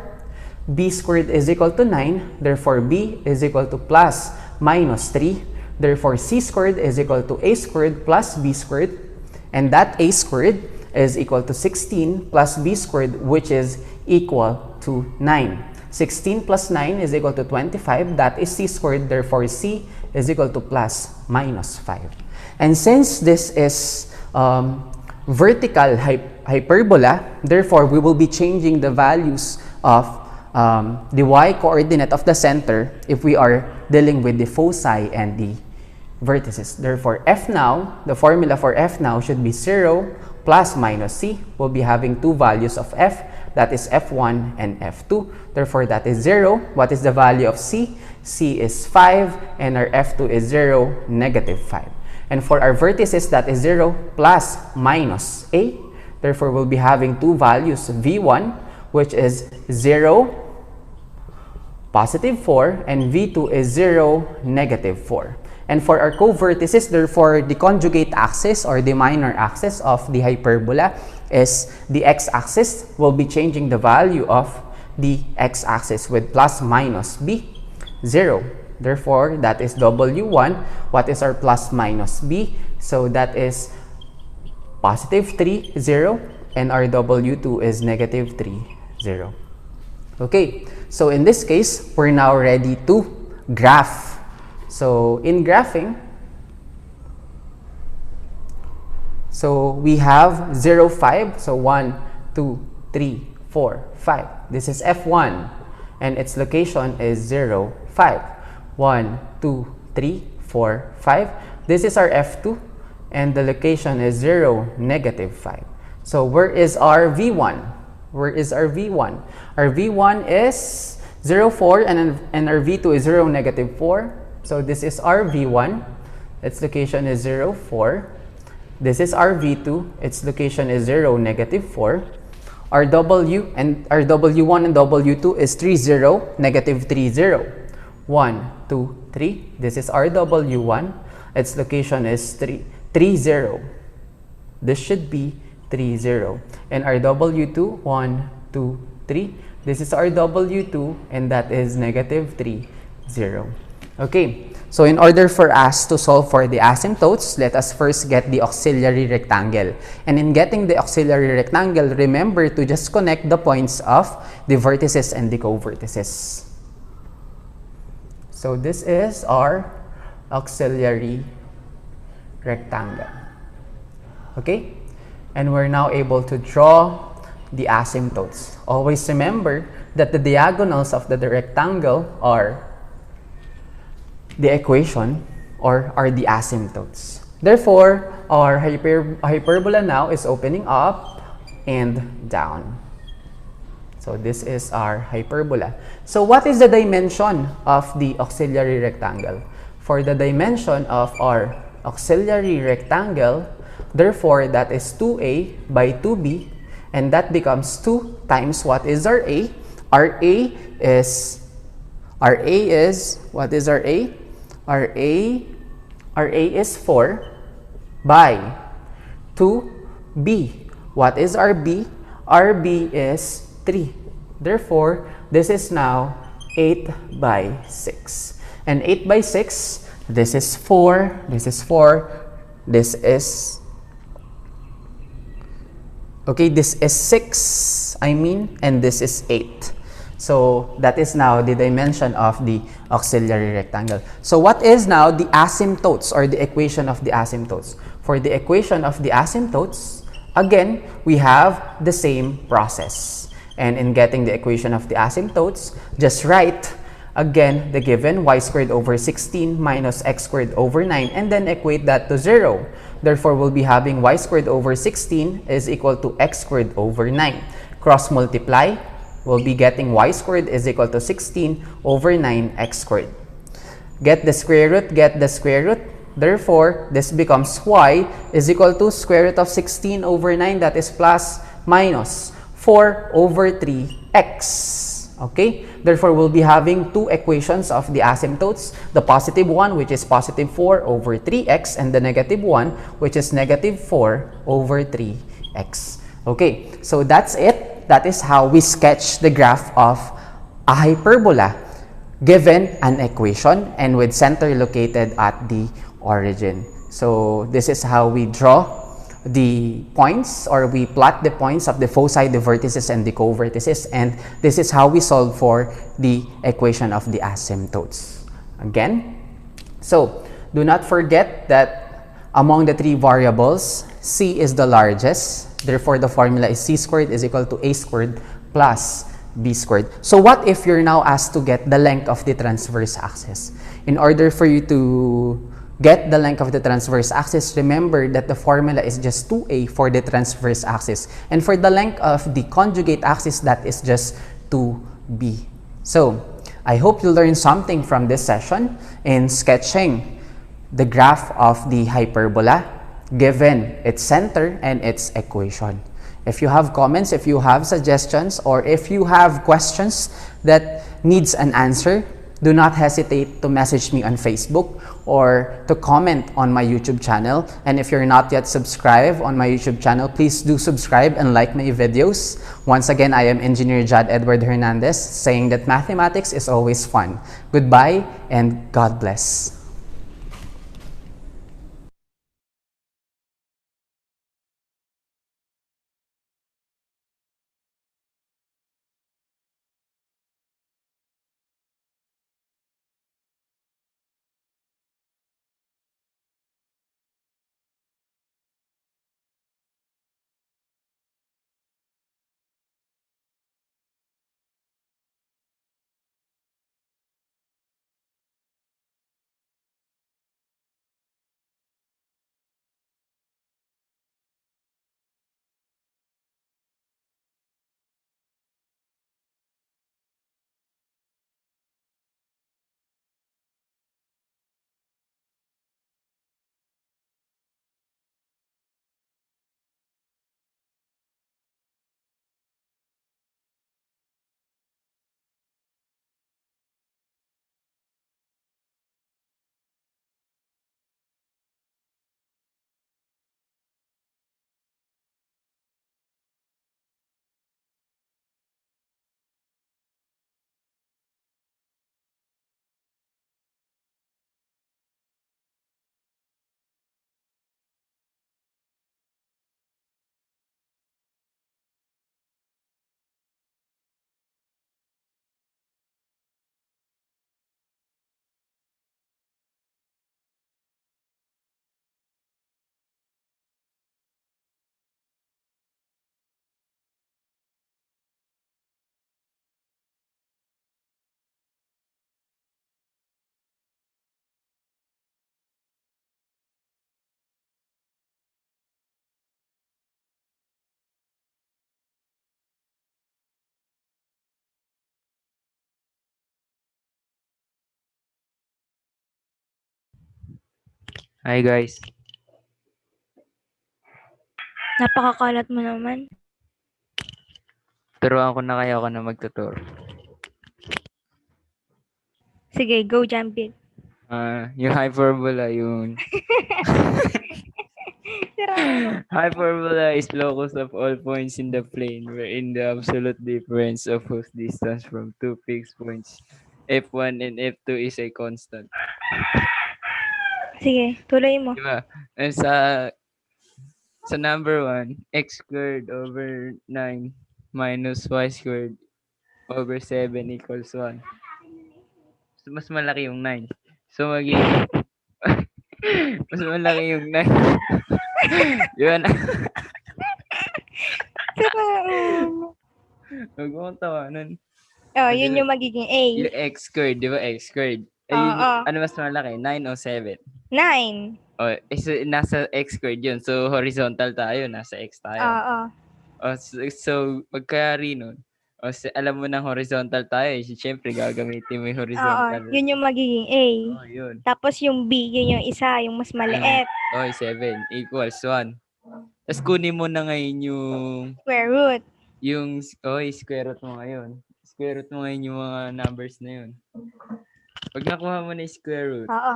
B squared is equal to 9. Therefore, b is equal to plus minus 3. Therefore, c squared is equal to a squared plus b squared. And that a squared is equal to 16 plus b squared, which is equal to 9. 16 plus 9 is equal to 25. That is c squared. Therefore, c is equal to plus minus 5. And since this is vertical hyperbola, therefore, we will be changing the values of the y-coordinate of the center if we are dealing with the foci and the vertices. Therefore, f now, the formula for f now should be 0 plus minus c. We'll be having two values of f, that is f1 and f2. Therefore, that is 0. What is the value of c? c is 5, and our f2 is 0, negative 5. And for our vertices, that is 0 plus minus a. Therefore, we'll be having two values, v1, which is 0, positive 4, and v2 is 0, negative 4. And for our co-vertices, therefore, the conjugate axis or the minor axis of the hyperbola is the x-axis. We'll be changing the value of the x-axis with plus minus b, 0. Therefore, that is w1. What is our plus minus b? So that is positive 3, 0. And our w2 is negative 3, 0. Okay, so in this case, we're now ready to graph. So in graphing, so we have 0, 5. So 1, 2, 3, 4, 5. This is f1, and its location is 0, 5. 1, 2, 3, 4, 5. This is our f2, and the location is 0, negative 5. So where is our v1? Where is our v1? Our v1 is 0, 4, and our v2 is 0, negative 4. So this is our v1. Its location is 0, 4. This is our v2. Its location is 0, negative 4. Our w and our w1 and w2 is 3, 0, negative 3, 0. 1, 2, 3. This is our w1. Its location is 3, 0. This should be 3, 0. And our w2, 1, 2, 3. This is our w2, and that is negative 3, 0. Okay, so in order for us to solve for the asymptotes, let us first get the auxiliary rectangle. And in getting the auxiliary rectangle, remember to just connect the points of the vertices and the co-vertices. So this is our auxiliary rectangle. Okay? And we're now able to draw the asymptotes. Always remember that the diagonals of the rectangle are the equation or are the asymptotes. Therefore, our hyperbola now is opening up and down. So this is our hyperbola. So what is the dimension of the auxiliary rectangle? For the dimension of our auxiliary rectangle, therefore that is 2a by 2b, and that becomes 2 times what is our a? Our a is, what is our a? Our a is 4 by 2b. What is our b? Our b is 3. Therefore, this is now 8 by 6. And 8 by 6, this is 4, this is 4, this is, okay, this is 6, and this is 8. So that is now the dimension of the auxiliary rectangle. So what is now the asymptotes or the equation of the asymptotes? For the equation of the asymptotes, again, we have the same process. And in getting the equation of the asymptotes, just write again the given y squared over 16 minus x squared over 9 and then equate that to 0. Therefore, we'll be having y squared over 16 is equal to x squared over 9. Cross multiply, we'll be getting y squared is equal to 16 over 9x squared. Get the square root, get the square root. Therefore, this becomes y is equal to square root of 16 over 9, that is plus minus 4 over 3x. Okay? Therefore, we'll be having two equations of the asymptotes. The positive one, which is positive 4 over 3x, and the negative one, which is negative 4 over 3x. Okay, so that's it. That is how we sketch the graph of a hyperbola given an equation and with center located at the origin. So this is how we draw the points, or we plot the points of the foci, the vertices, and the co-vertices, and this is how we solve for the equation of the asymptotes. Again, so do not forget that among the three variables, c is the largest. Therefore, the formula is c squared is equal to a squared plus b squared. So what if you're now asked to get the length of the transverse axis? In order for you to get the length of the transverse axis, remember that the formula is just 2a for the transverse axis. And for the length of the conjugate axis, that is just 2b. So, I hope you learned something from this session in sketching the graph of the hyperbola given its center and its equation. If you have comments, if you have suggestions, or if you have questions that needs an answer, do not hesitate to message me on Facebook or to comment on my YouTube channel. And if you're not yet subscribed on my YouTube channel, please do subscribe and like my videos. Once again, I am Engineer Jad Edward Hernandez, saying that mathematics is always fun. Goodbye and God bless. Hi guys. Napakakalat mo naman. Turuan ko na kayo ako na magtuturo. Sige, go jump it. Yung hyperbola, yung Sira. hyperbola is locus of all points in the plane wherein the absolute difference of whose distance from two fixed points F1 and F2 is a constant. Sige, tuloy mo. Diba? And sa number 1, x squared over 9 minus y squared over 7 equals 1. So, mas malaki yung 9. So, mas malaki yung 9. Yun. Sira. Huwag mo kong tawanan. Oh, yun yung magiging A. Yung x squared, di ba? X squared. Oo. Ano mas malaki? 9 o 7? 9. O, so, nasa x squared yun. So, horizontal tayo. Nasa x tayo. Oo. So pagkayari nun, alam mo ng horizontal tayo. Siyempre, gagamitin mo yung Oo, horizontal. yun yung magiging A. Yun. Tapos yung B, yun yung isa, yung mas maliit. 7 equals 1. Tapos kunin mo na ngayon Square root. yung square root mo ngayon. Square root mo ngayon yung mga numbers na yun. Pag nakuha mo na yung square root, Oo.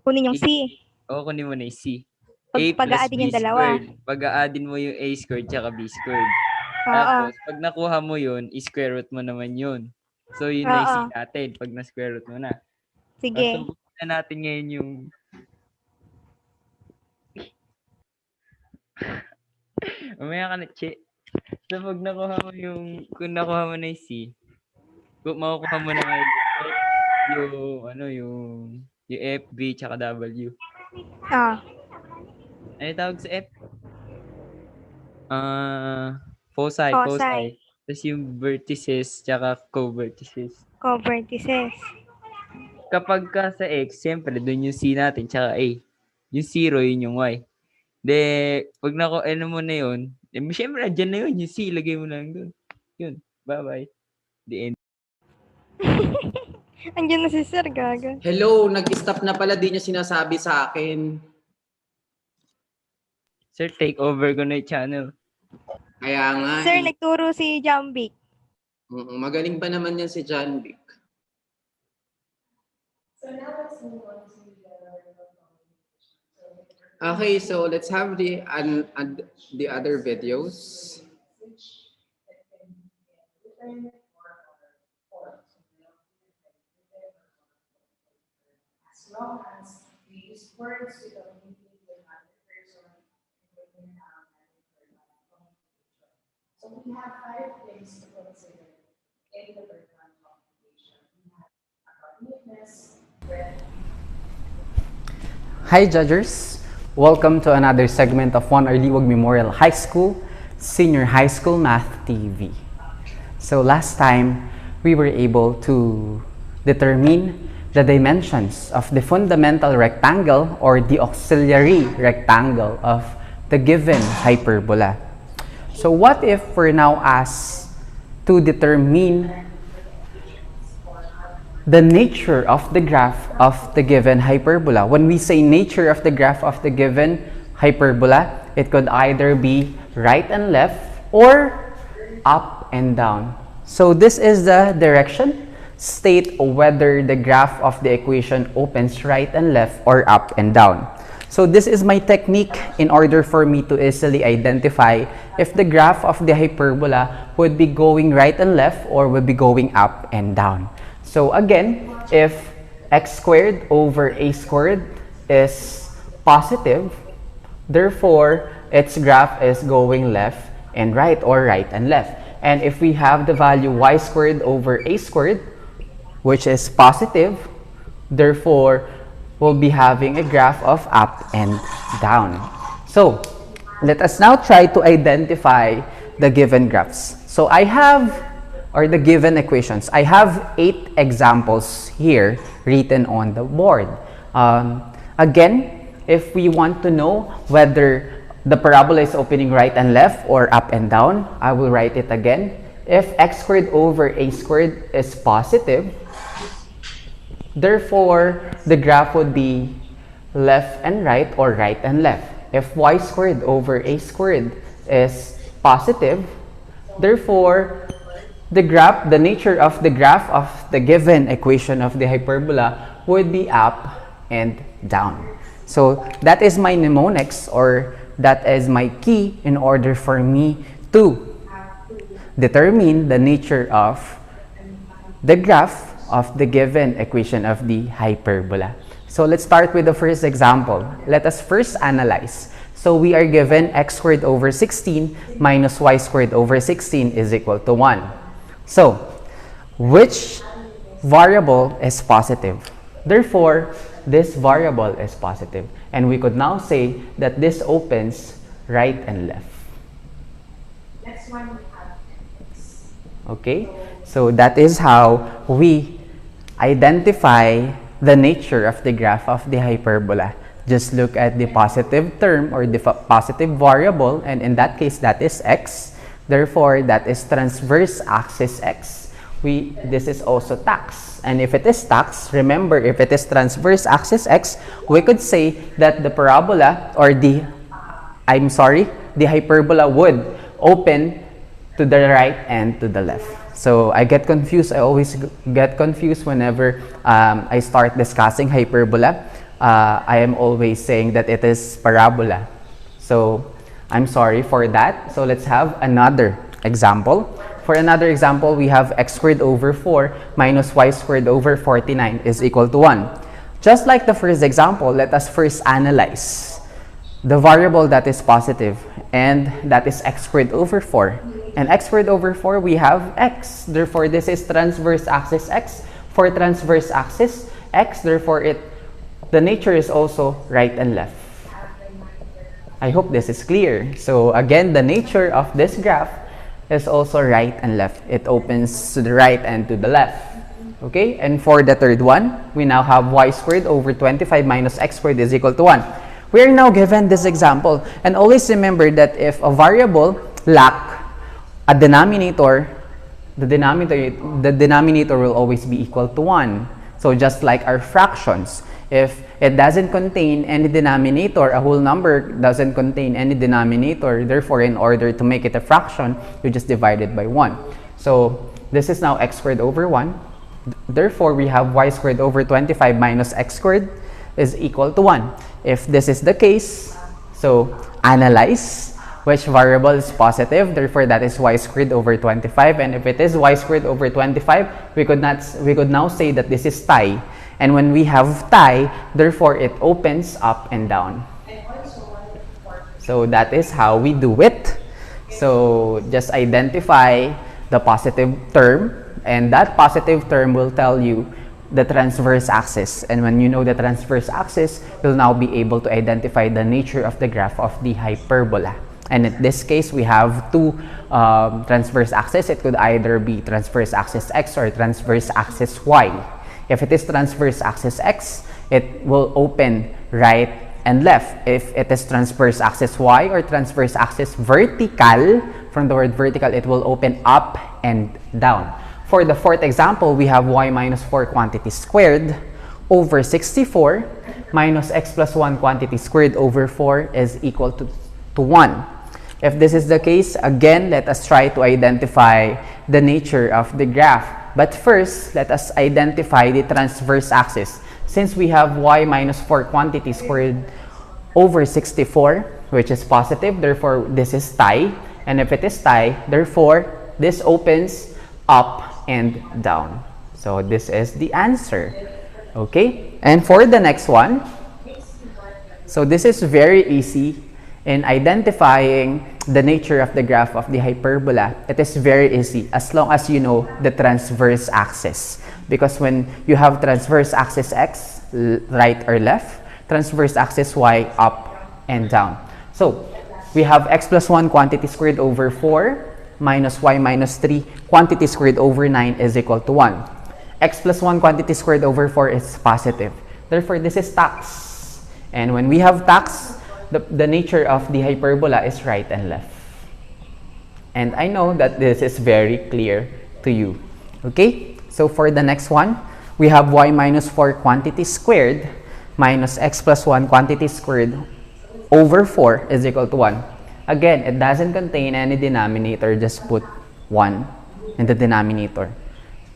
Kunin yung C. kunin mo na yung C. Pag-aadin yung dalawa. Pag-aadin mo yung A squared tsaka B squared. Oo. Tapos, pag nakuha mo yun, i-square root mo naman yun. So, yun na yung C natin pag na-square root mo na. Sige. So, bukunin na natin ngayon yung mamaya ka na, che. So, pag nakuha mo kung nakuha mo na yung C, kung makukuha mo na ngayon yung F, B, tsaka W. Ano tawag sa F? Foci. Tapos yung vertices, tsaka co-vertices. Co-vertices. Kapag ka sa X, siyempre, doon yung C natin, tsaka A. Yung 0, yun yung Y. Pag mo na yun, siyempre, andyan na yun, yung C, ilagay mo lang doon. Yun, bye-bye. The end. Andiyan na si Sir, gaga. Hello, nag-stop na pala, di niya sinasabi sa akin. Sir, take over ko na yung channel. Kaya nga. Sir, nagturo si Jambic. Magaling pa naman yan si John Vic. Okay, so let's have the other videos. As long as we use words to communicate with another person, so we have 5 things to consider in the verbal communication. We have attentiveness, breadth. Hi judges! Welcome to another segment of Juan Arliwag Memorial High School Senior High School Math TV. So last time, we were able to determine the dimensions of the fundamental rectangle or the auxiliary rectangle of the given hyperbola. So what if we're now asked to determine the nature of the graph of the given hyperbola? When we say nature of the graph of the given hyperbola, it could either be right and left or up and down. So this is the direction. State whether the graph of the equation opens right and left or up and down. So this is my technique in order for me to easily identify if the graph of the hyperbola would be going right and left or would be going up and down. So again, if x squared over a squared is positive, therefore its graph is going left and right or right and left. And if we have the value y squared over a squared, which is positive, therefore we'll be having a graph of up and down. So let us now try to identify the given graphs. So I have, or the given equations, I have 8 examples here written on the board. Again, if we want to know whether the parabola is opening right and left or up and down, I will write it again. If x squared over a squared is positive, therefore the graph would be left and right or right and left. If y squared over a squared is positive, therefore, the nature of the graph of the given equation of the hyperbola would be up and down. So that is my mnemonics, or that is my key in order for me to determine the nature of the graph of the given equation of the hyperbola. So let's start with the first example. Let us first analyze. So we are given x squared over 16 minus y squared over 16 is equal to 1. So, which variable is positive? Therefore, this variable is positive. And we could now say that this opens right and left. Next one we have x. Okay? So that is how we identify the nature of the graph of the hyperbola. Just look at the positive term or the positive variable, and in that case, that is x. Therefore, that is transverse axis x. This is also tax. And if it is tax, remember, if it is transverse axis x, we could say that the parabola or the hyperbola would open to the right and to the left. So I get confused. I always get confused whenever I start discussing hyperbola. I am always saying that it is parabola. So I'm sorry for that. So let's have another example. For another example, we have x squared over 4 minus y squared over 49 is equal to 1. Just like the first example, let us first analyze the variable that is positive, and that is x squared over 4. And x squared over 4, we have x. Therefore, this is transverse axis x. For transverse axis x, therefore, the nature is also right and left. I hope this is clear. So again, the nature of this graph is also right and left. It opens to the right and to the left. Okay? And for the third one, we now have y squared over 25 minus x squared is equal to 1. We are now given this example. And always remember that if a variable lack a denominator, the denominator will always be equal to 1. So just like our fractions, if it doesn't contain any denominator, a whole number doesn't contain any denominator, therefore in order to make it a fraction, you just divide it by 1. So this is now x squared over 1. Therefore, we have y squared over 25 minus x squared is equal to 1. If this is the case, so analyze which variable is positive, therefore that is y squared over 25. And if it is y squared over 25, we could now say that this is tie. And when we have tie, therefore it opens up and down. So that is how we do it. So just identify the positive term, and that positive term will tell you the transverse axis. And when you know the transverse axis, you'll now be able to identify the nature of the graph of the hyperbola. And in this case, we have two transverse axes. It could either be transverse axis x or transverse axis y. If it is transverse axis x, it will open right and left. If it is transverse axis y or transverse axis vertical, from the word vertical, it will open up and down. For the fourth example, we have y minus 4 quantity squared over 64 minus x plus 1 quantity squared over 4 is equal to 1. If this is the case, again, let us try to identify the nature of the graph. But first, let us identify the transverse axis. Since we have y minus 4 quantity squared over 64, which is positive, therefore this is tie. And if it is tie, therefore this opens up and down. So this is the answer. Okay? And for the next one, so this is very easy. In identifying the nature of the graph of the hyperbola, it is very easy as long as you know the transverse axis. Because when you have transverse axis x, right or left, transverse axis y, up and down. So we have x plus 1 quantity squared over 4 minus y minus 3 quantity squared over 9 is equal to 1. X plus 1 quantity squared over 4 is positive. Therefore, this is tax. And when we have tax, the nature of the hyperbola is right and left. And I know that this is very clear to you. Okay? So for the next one, we have y minus 4 quantity squared minus x plus 1 quantity squared over 4 is equal to 1. Again, it doesn't contain any denominator, just put 1 in the denominator.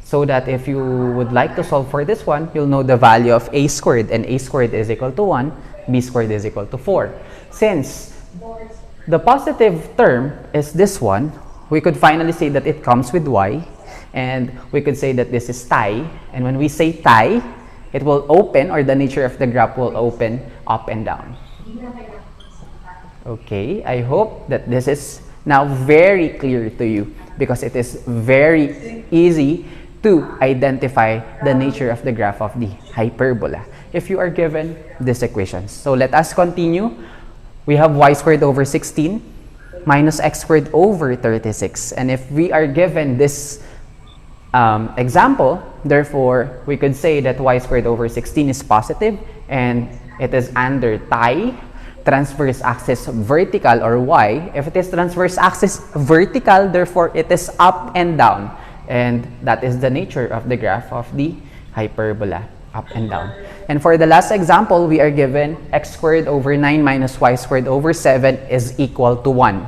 So that if you would like to solve for this one, you'll know the value of a squared, and a squared is equal to 1, b squared is equal to 4. Since the positive term is this one, we could finally say that it comes with y, and we could say that this is tie. And when we say tie, it will open, or the nature of the graph will open up and down. Okay, I hope that this is now very clear to you, because it is very easy to identify the nature of the graph of the hyperbola if you are given these equations. So let us continue. We have y squared over 16 minus x squared over 36. And if we are given this example, therefore, we could say that y squared over 16 is positive, and it is under tie, transverse axis vertical, or y. If it is transverse axis vertical, therefore, it is up and down. And that is the nature of the graph of the hyperbola, up and down. And for the last example, we are given x squared over 9 minus y squared over 7 is equal to 1.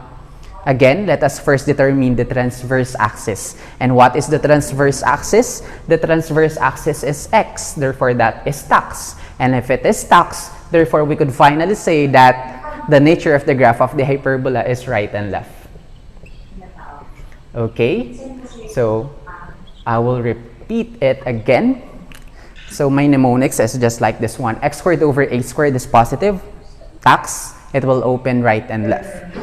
Again, let us first determine the transverse axis. And what is the transverse axis? The transverse axis is x, therefore that is tax. And if it is tax, therefore we could finally say that the nature of the graph of the hyperbola is right and left. Okay, so I will repeat it again. So my mnemonics is just like this one. X squared over a squared is positive. Tax, it will open right and left.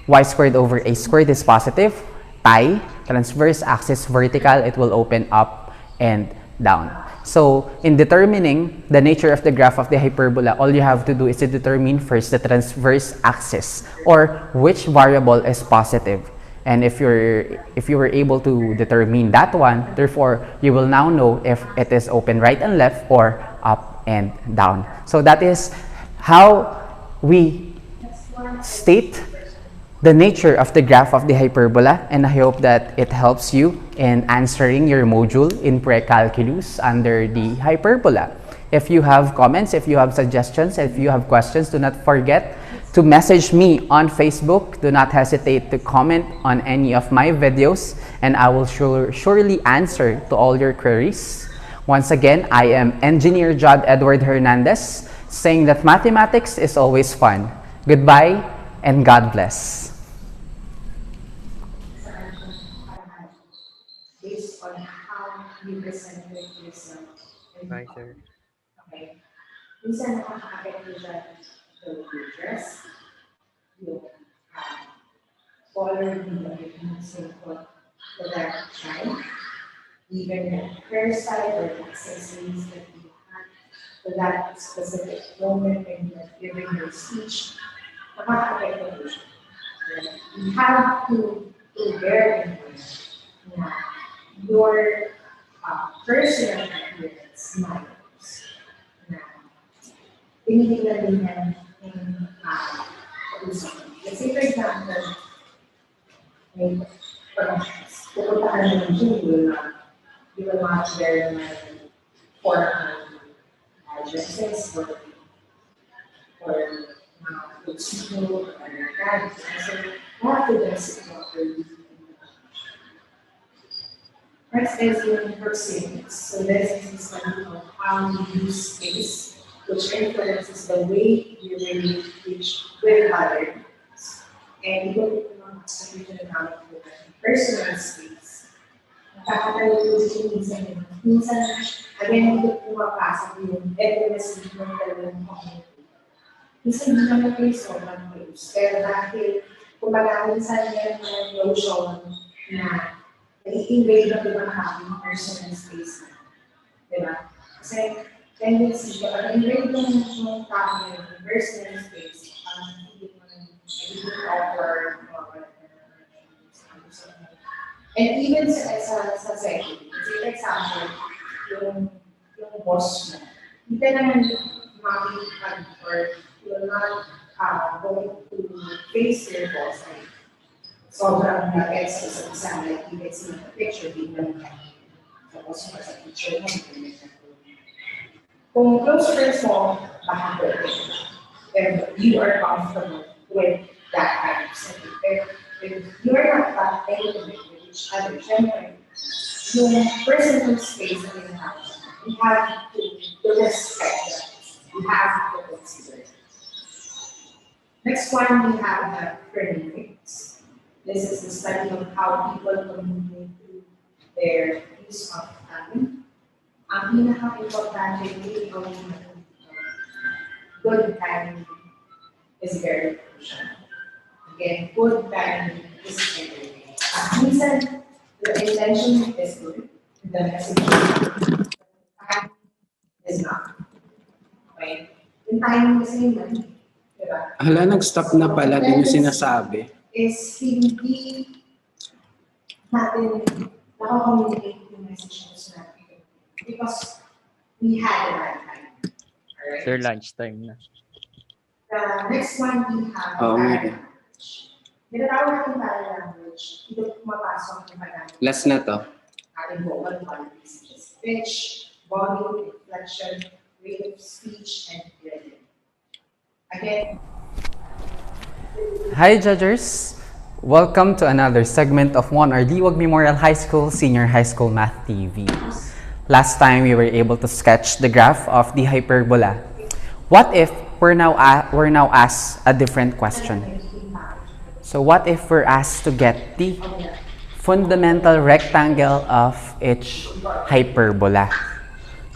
Y squared over a squared is positive. Tie, transverse axis vertical, it will open up and down. So in determining the nature of the graph of the hyperbola, all you have to do is to determine first the transverse axis, or which variable is positive. And if you were able to determine that one, therefore you will now know if it is open right and left or up and down. So that is how we state the nature of the graph of the hyperbola, and I hope that it helps you in answering your module in pre-calculus under the hyperbola. If you have comments, if you have suggestions, if you have questions, do not forget to message me on Facebook. Do not hesitate to comment on any of my videos, and I will surely answer to all your queries. Once again, I am Engineer Jod Edward Hernandez, saying that mathematics is always fun. Goodbye, and God bless. Based on how you presented yourself. Bye, sir. Okay. Minsan nakaka-apekto dyan the dress, yung color nila, yung simple for that time, even the hairstyle or the accessories that you have for that specific moment when you are giving your speech, nakaka-apekto mo siya. You have to bear in mind na your personal appearance matters. Na tinitignan din yan in pag-usapan. Let's say, for example, may promotions. Pupunta ka na ng gym, you will not wear my formal dresses or tuxedo or that. So, you have to dress it properly. Next is your proxemics. So this is the study of how you use space, which influences the way you relate with others. And you will become a about personal space. Nakakatayo ko minsan, again, hindi ko pumapasok yung evidence ng dalawang community. Minsan hindi naman kayo sobrang close. Pero dahil kumbaga minsan meron notion na nag-invade na ibang having personal space na. Diba? Kasi tendency ko, nag-invade mo yung tao na yung personal space, hindi mo offer and even sa second, for example, yung boss mo, hindi ka naman makikipag or you're not going to face your boss. Sobrang nag-extra sa exam, like you can see in the picture, di ba naman tapos mo sa picture mo, kung close friends mo, yung personal space na tinatawag, we have to respect that. We have to consider. Next one, we have the phonetics. This is the study of how people communicate through their use of tongue. Ang pinaka-importante really good timing is very crucial. Again, good timing is everything. Minsan, the intention is good, the message is not. Okay? Yung timing kasi yung mali. Diba? Hala, nag-stop na pala din yung sinasabi. Is hindi natin nakakommunicate yung messages natin because we had the right time. Alright? Sir, lunchtime na. The next one we have Oo nga eh. language. Tinatawag natin parallel language. Ito pumapasok yung pag-language. Last na to. Ating vocal qualities such as pitch, volume, inflection, rate of speech, and rhythm. Again, Hi, judges! Welcome to another segment of Juan R. Liwag Memorial High School Senior High School Math TV. Last time, we were able to sketch the graph of the hyperbola. What if we're now asked a different question? So what if we're asked to get the fundamental rectangle of each hyperbola?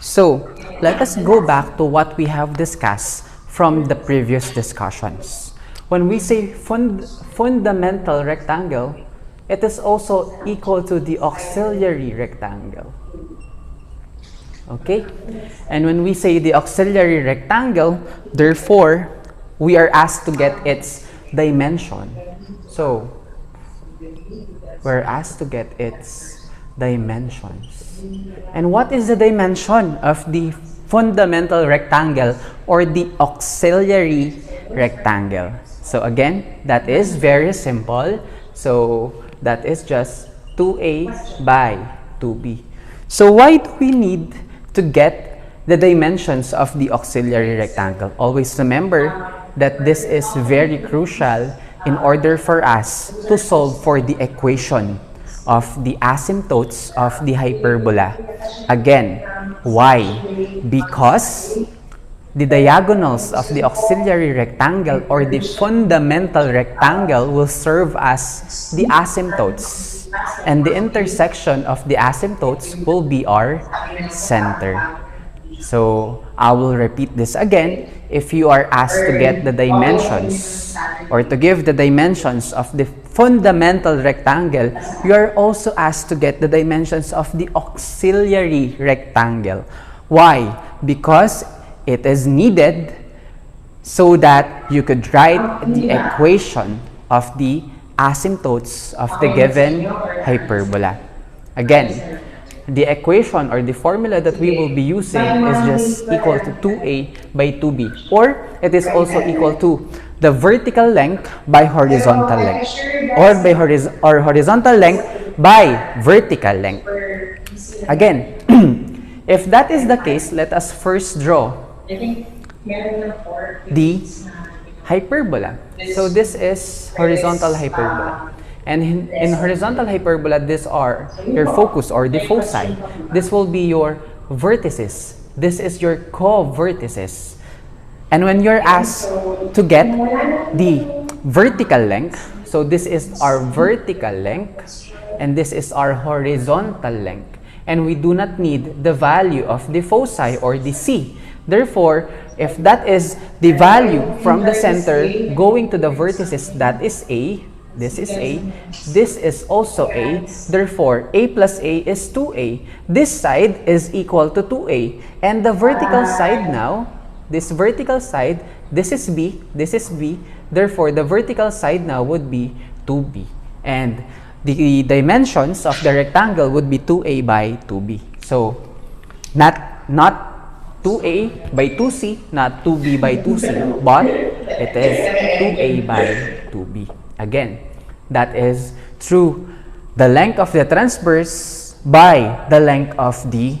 So let us go back to what we have discussed from the previous discussions. When we say fundamental rectangle, it is also equal to the auxiliary rectangle. Okay? And when we say the auxiliary rectangle, therefore, we are asked to get its dimension. So, we're asked to get its dimensions. And what is the dimension of the fundamental rectangle or the auxiliary rectangle? So again, that is very simple. So that is just 2a by 2b. So why do we need to get the dimensions of the auxiliary rectangle? Always remember that this is very crucial in order for us to solve for the equation of the asymptotes of the hyperbola. Again, why? Because the diagonals of the auxiliary rectangle or the fundamental rectangle will serve as the asymptotes, and the intersection of the asymptotes will be our center. So I will repeat this again. If you are asked to get the dimensions or to give the dimensions of the fundamental rectangle, you are also asked to get the dimensions of the auxiliary rectangle. Why? Because it is needed so that you could write the equation of the asymptotes of the given hyperbola. Again, the equation or the formula that we will be using is just equal to 2a by 2b, or it is also equal to the vertical length by horizontal length, or by horizontal length by vertical length. Again, if that is the case, let us first draw the hyperbola. So this is horizontal hyperbola. And in horizontal hyperbola, these are your focus or the foci. This will be your vertices. This is your co-vertices. And when you're asked to get the vertical length, so this is our vertical length, and this is our horizontal length. And we do not need the value of the foci or the C. Therefore, if that is the value from the center going to the vertices, that is A, this is A, this is also A, therefore A plus A is 2A. This side is equal to 2A. And the vertical side now, this vertical side, this is B, therefore the vertical side now would be 2B. And the dimensions of the rectangle would be 2A by 2B. So, not 2A by 2C, not 2B by 2C, but it is 2A by 2B. Again, that is through the length of the transverse by the length of the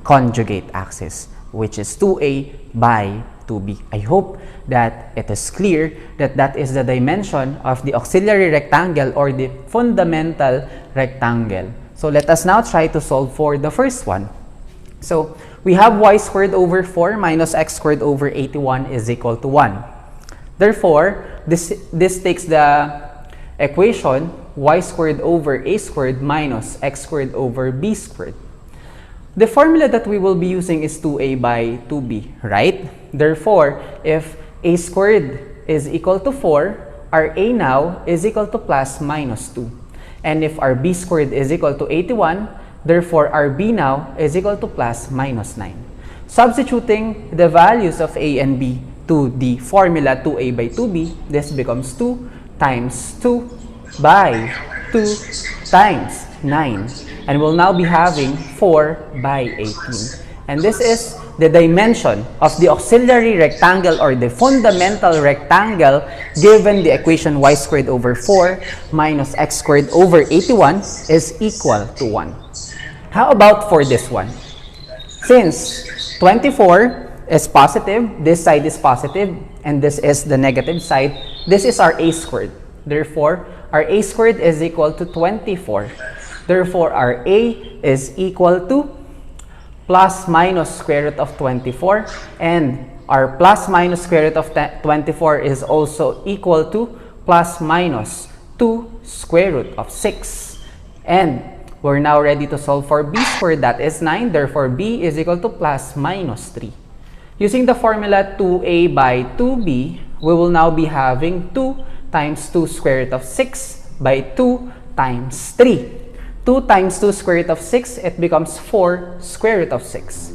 conjugate axis, which is 2A by 2B. I hope that it is clear that that is the dimension of the auxiliary rectangle or the fundamental rectangle. So let us now try to solve for the first one. So we have y squared over 4 minus x squared over 81 is equal to 1. Therefore, this takes the equation y squared over a squared minus x squared over b squared. The formula that we will be using is 2a by 2b, right? Therefore, if a squared is equal to 4, our a now is equal to plus minus 2. And if our b squared is equal to 81, therefore our b now is equal to plus minus 9. Substituting the values of a and b to the formula 2a by 2b, this becomes 2 times 2 by 2 times 9. And we'll now be having 4 by 18. And this is the dimension of the auxiliary rectangle or the fundamental rectangle given the equation y squared over 4 minus x squared over 81 is equal to 1. How about for this one? Since 24 is positive, this side is positive, and this is the negative side, this is our a squared. Therefore, our a squared is equal to 24. Therefore, our a is equal to plus minus square root of 24, and our plus minus square root of 24 is also equal to plus minus 2 square root of 6. And we're now ready to solve for b squared, that is 9. Therefore, b is equal to plus minus 3. Using the formula 2a by 2b, we will now be having 2 times 2 square root of 6 by 2 times 3. 2 times 2 square root of 6, it becomes 4 square root of 6.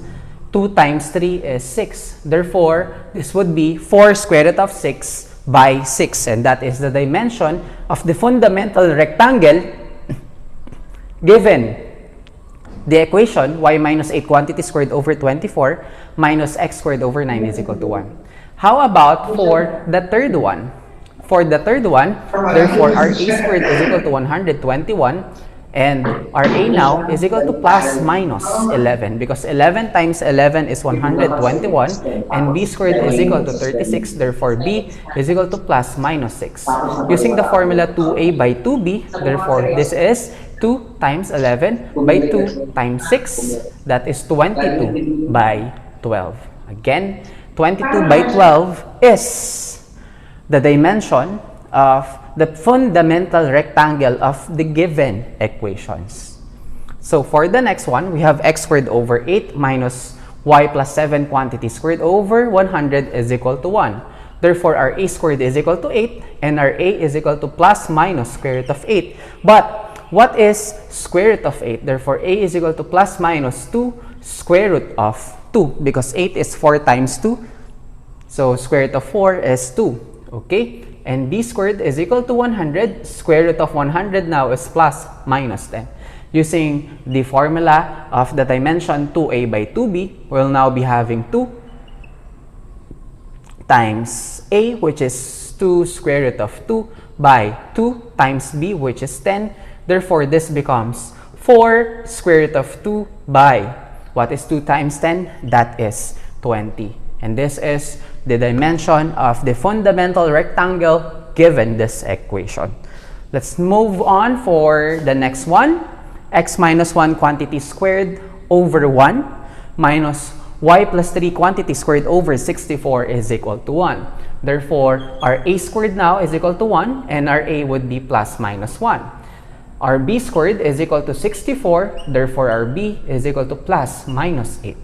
2 times 3 is 6. Therefore, this would be 4 square root of 6 by 6. And that is the dimension of the fundamental rectangle given the equation y minus 8 quantity squared over 24 minus x squared over 9 is equal to 1. How about for the third one? For the third one, therefore, our a squared is equal to 121. And our a now is equal to plus minus 11 because 11 times 11 is 121 and b squared is equal to 36. Therefore, b is equal to plus minus 6. Using the formula 2a by 2b, therefore, this is 2 times 11 by 2 times 6. That is 22 by 12. Again, 22 by 12 is the dimension of the fundamental rectangle of the given equations. So for the next one, we have x squared over 8 minus y plus 7 quantity squared over 100 is equal to 1. Therefore, our a squared is equal to 8 and our a is equal to plus minus square root of 8. But what is square root of 8? Therefore, a is equal to plus minus 2 square root of 2 because 8 is 4 times 2. So square root of 4 is 2. Okay? And b squared is equal to 100. Square root of 100 now is plus minus 10. Using the formula of the dimension 2a by 2b, we'll now be having 2 times a, which is 2 square root of 2 by 2 times b, which is 10. Therefore, this becomes 4 square root of 2 by, what is 2 times 10? That is 20. And this is the dimension of the fundamental rectangle given this equation. Let's move on for the next one. X minus 1 quantity squared over 1 minus y plus 3 quantity squared over 64 is equal to 1. Therefore, our a squared now is equal to 1 and our a would be plus minus 1. Our b squared is equal to 64. Therefore, our b is equal to plus minus 8.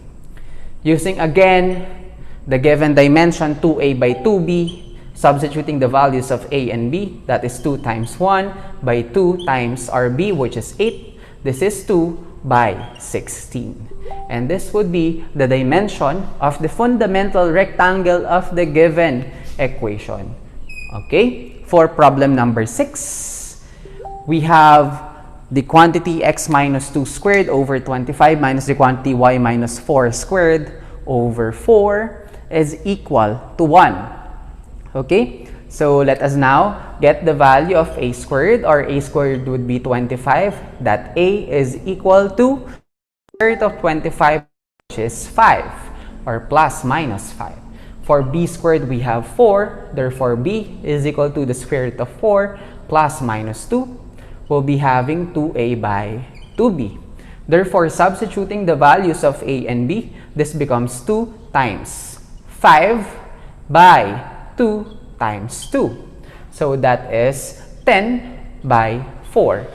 Using again the given dimension 2a by 2b, substituting the values of a and b, that is 2 times 1 by 2 times our b, which is 8. This is 2 by 16. And this would be the dimension of the fundamental rectangle of the given equation. Okay? For problem number 6, we have the quantity x minus 2 squared over 25 minus the quantity y minus 4 squared over 4 is equal to 1. Okay? So let us now get the value of a squared, or a squared would be 25. That a is equal to square root of 25, which is 5, or plus minus 5. For b squared, we have 4. Therefore, b is equal to the square root of 4 plus minus 2. We'll be having 2a by 2b. Therefore, substituting the values of a and b, this becomes 2 times 5 by 2 times 2. So that is 10 by 4.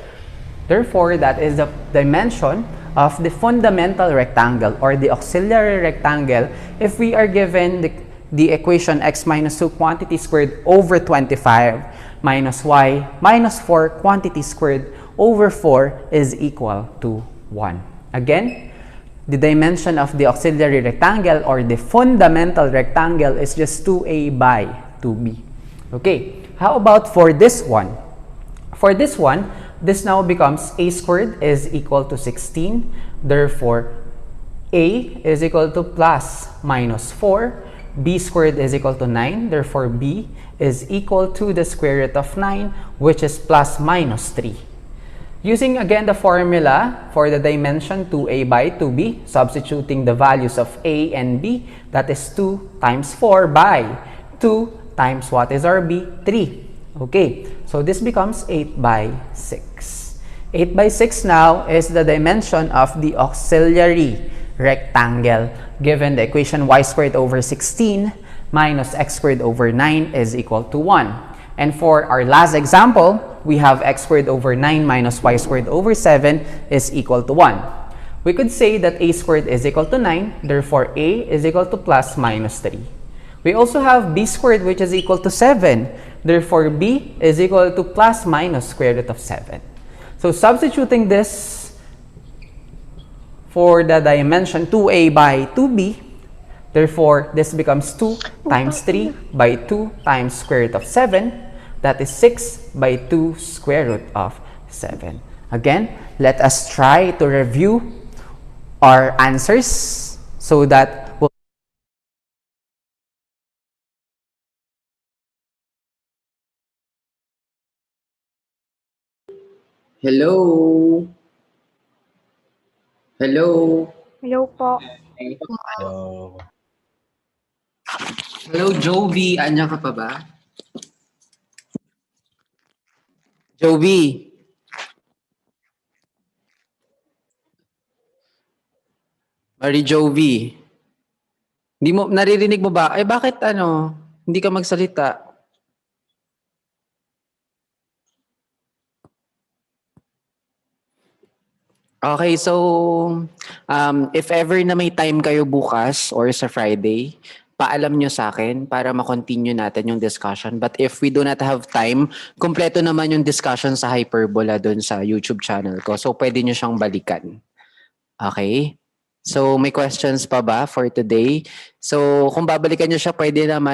Therefore, that is the dimension of the fundamental rectangle or the auxiliary rectangle if we are given the equation x minus 2 quantity squared over 25 minus y minus 4 quantity squared over 4 is equal to 1. Again, the dimension of the auxiliary rectangle or the fundamental rectangle is just 2a by 2b. Okay, how about for this one? For this one, this now becomes a squared is equal to 16. Therefore, a is equal to plus minus 4. B squared is equal to 9. Therefore, b is equal to the square root of 9, which is plus minus 3. Using again the formula for the dimension 2a by 2b, substituting the values of a and b, that is 2 times 4 by 2 times what is our b? 3. Okay, so this becomes 8 by 6. 8 by 6 now is the dimension of the auxiliary rectangle given the equation y squared over 16 minus x squared over 9 is equal to 1. And for our last example, we have x squared over 9 minus y squared over 7 is equal to 1. We could say that a squared is equal to 9, therefore a is equal to plus minus 3. We also have b squared which is equal to 7, therefore b is equal to plus minus square root of 7. So substituting this for the dimension 2a by 2b, therefore this becomes 2 times 3 by 2 times square root of 7, that is 6 by 2 square root of 7. Again, let us try to review our answers so that we'll Hello? Hello? Hello po. Hello, Jovi. Anya ka pa ba? Jovi. Mari Jovi. Hindi mo, naririnig mo ba? Bakit hindi ka magsalita? Okay, so if ever na may time kayo bukas or sa Friday, paalam nyo sa akin para ma-continue natin yung discussion. But if we do not have time, kumpleto naman yung discussion sa Hyperbola dun sa YouTube channel ko. So pwede nyo siyang balikan. Okay? So may questions pa ba for today? So kung babalikan nyo siya, pwede naman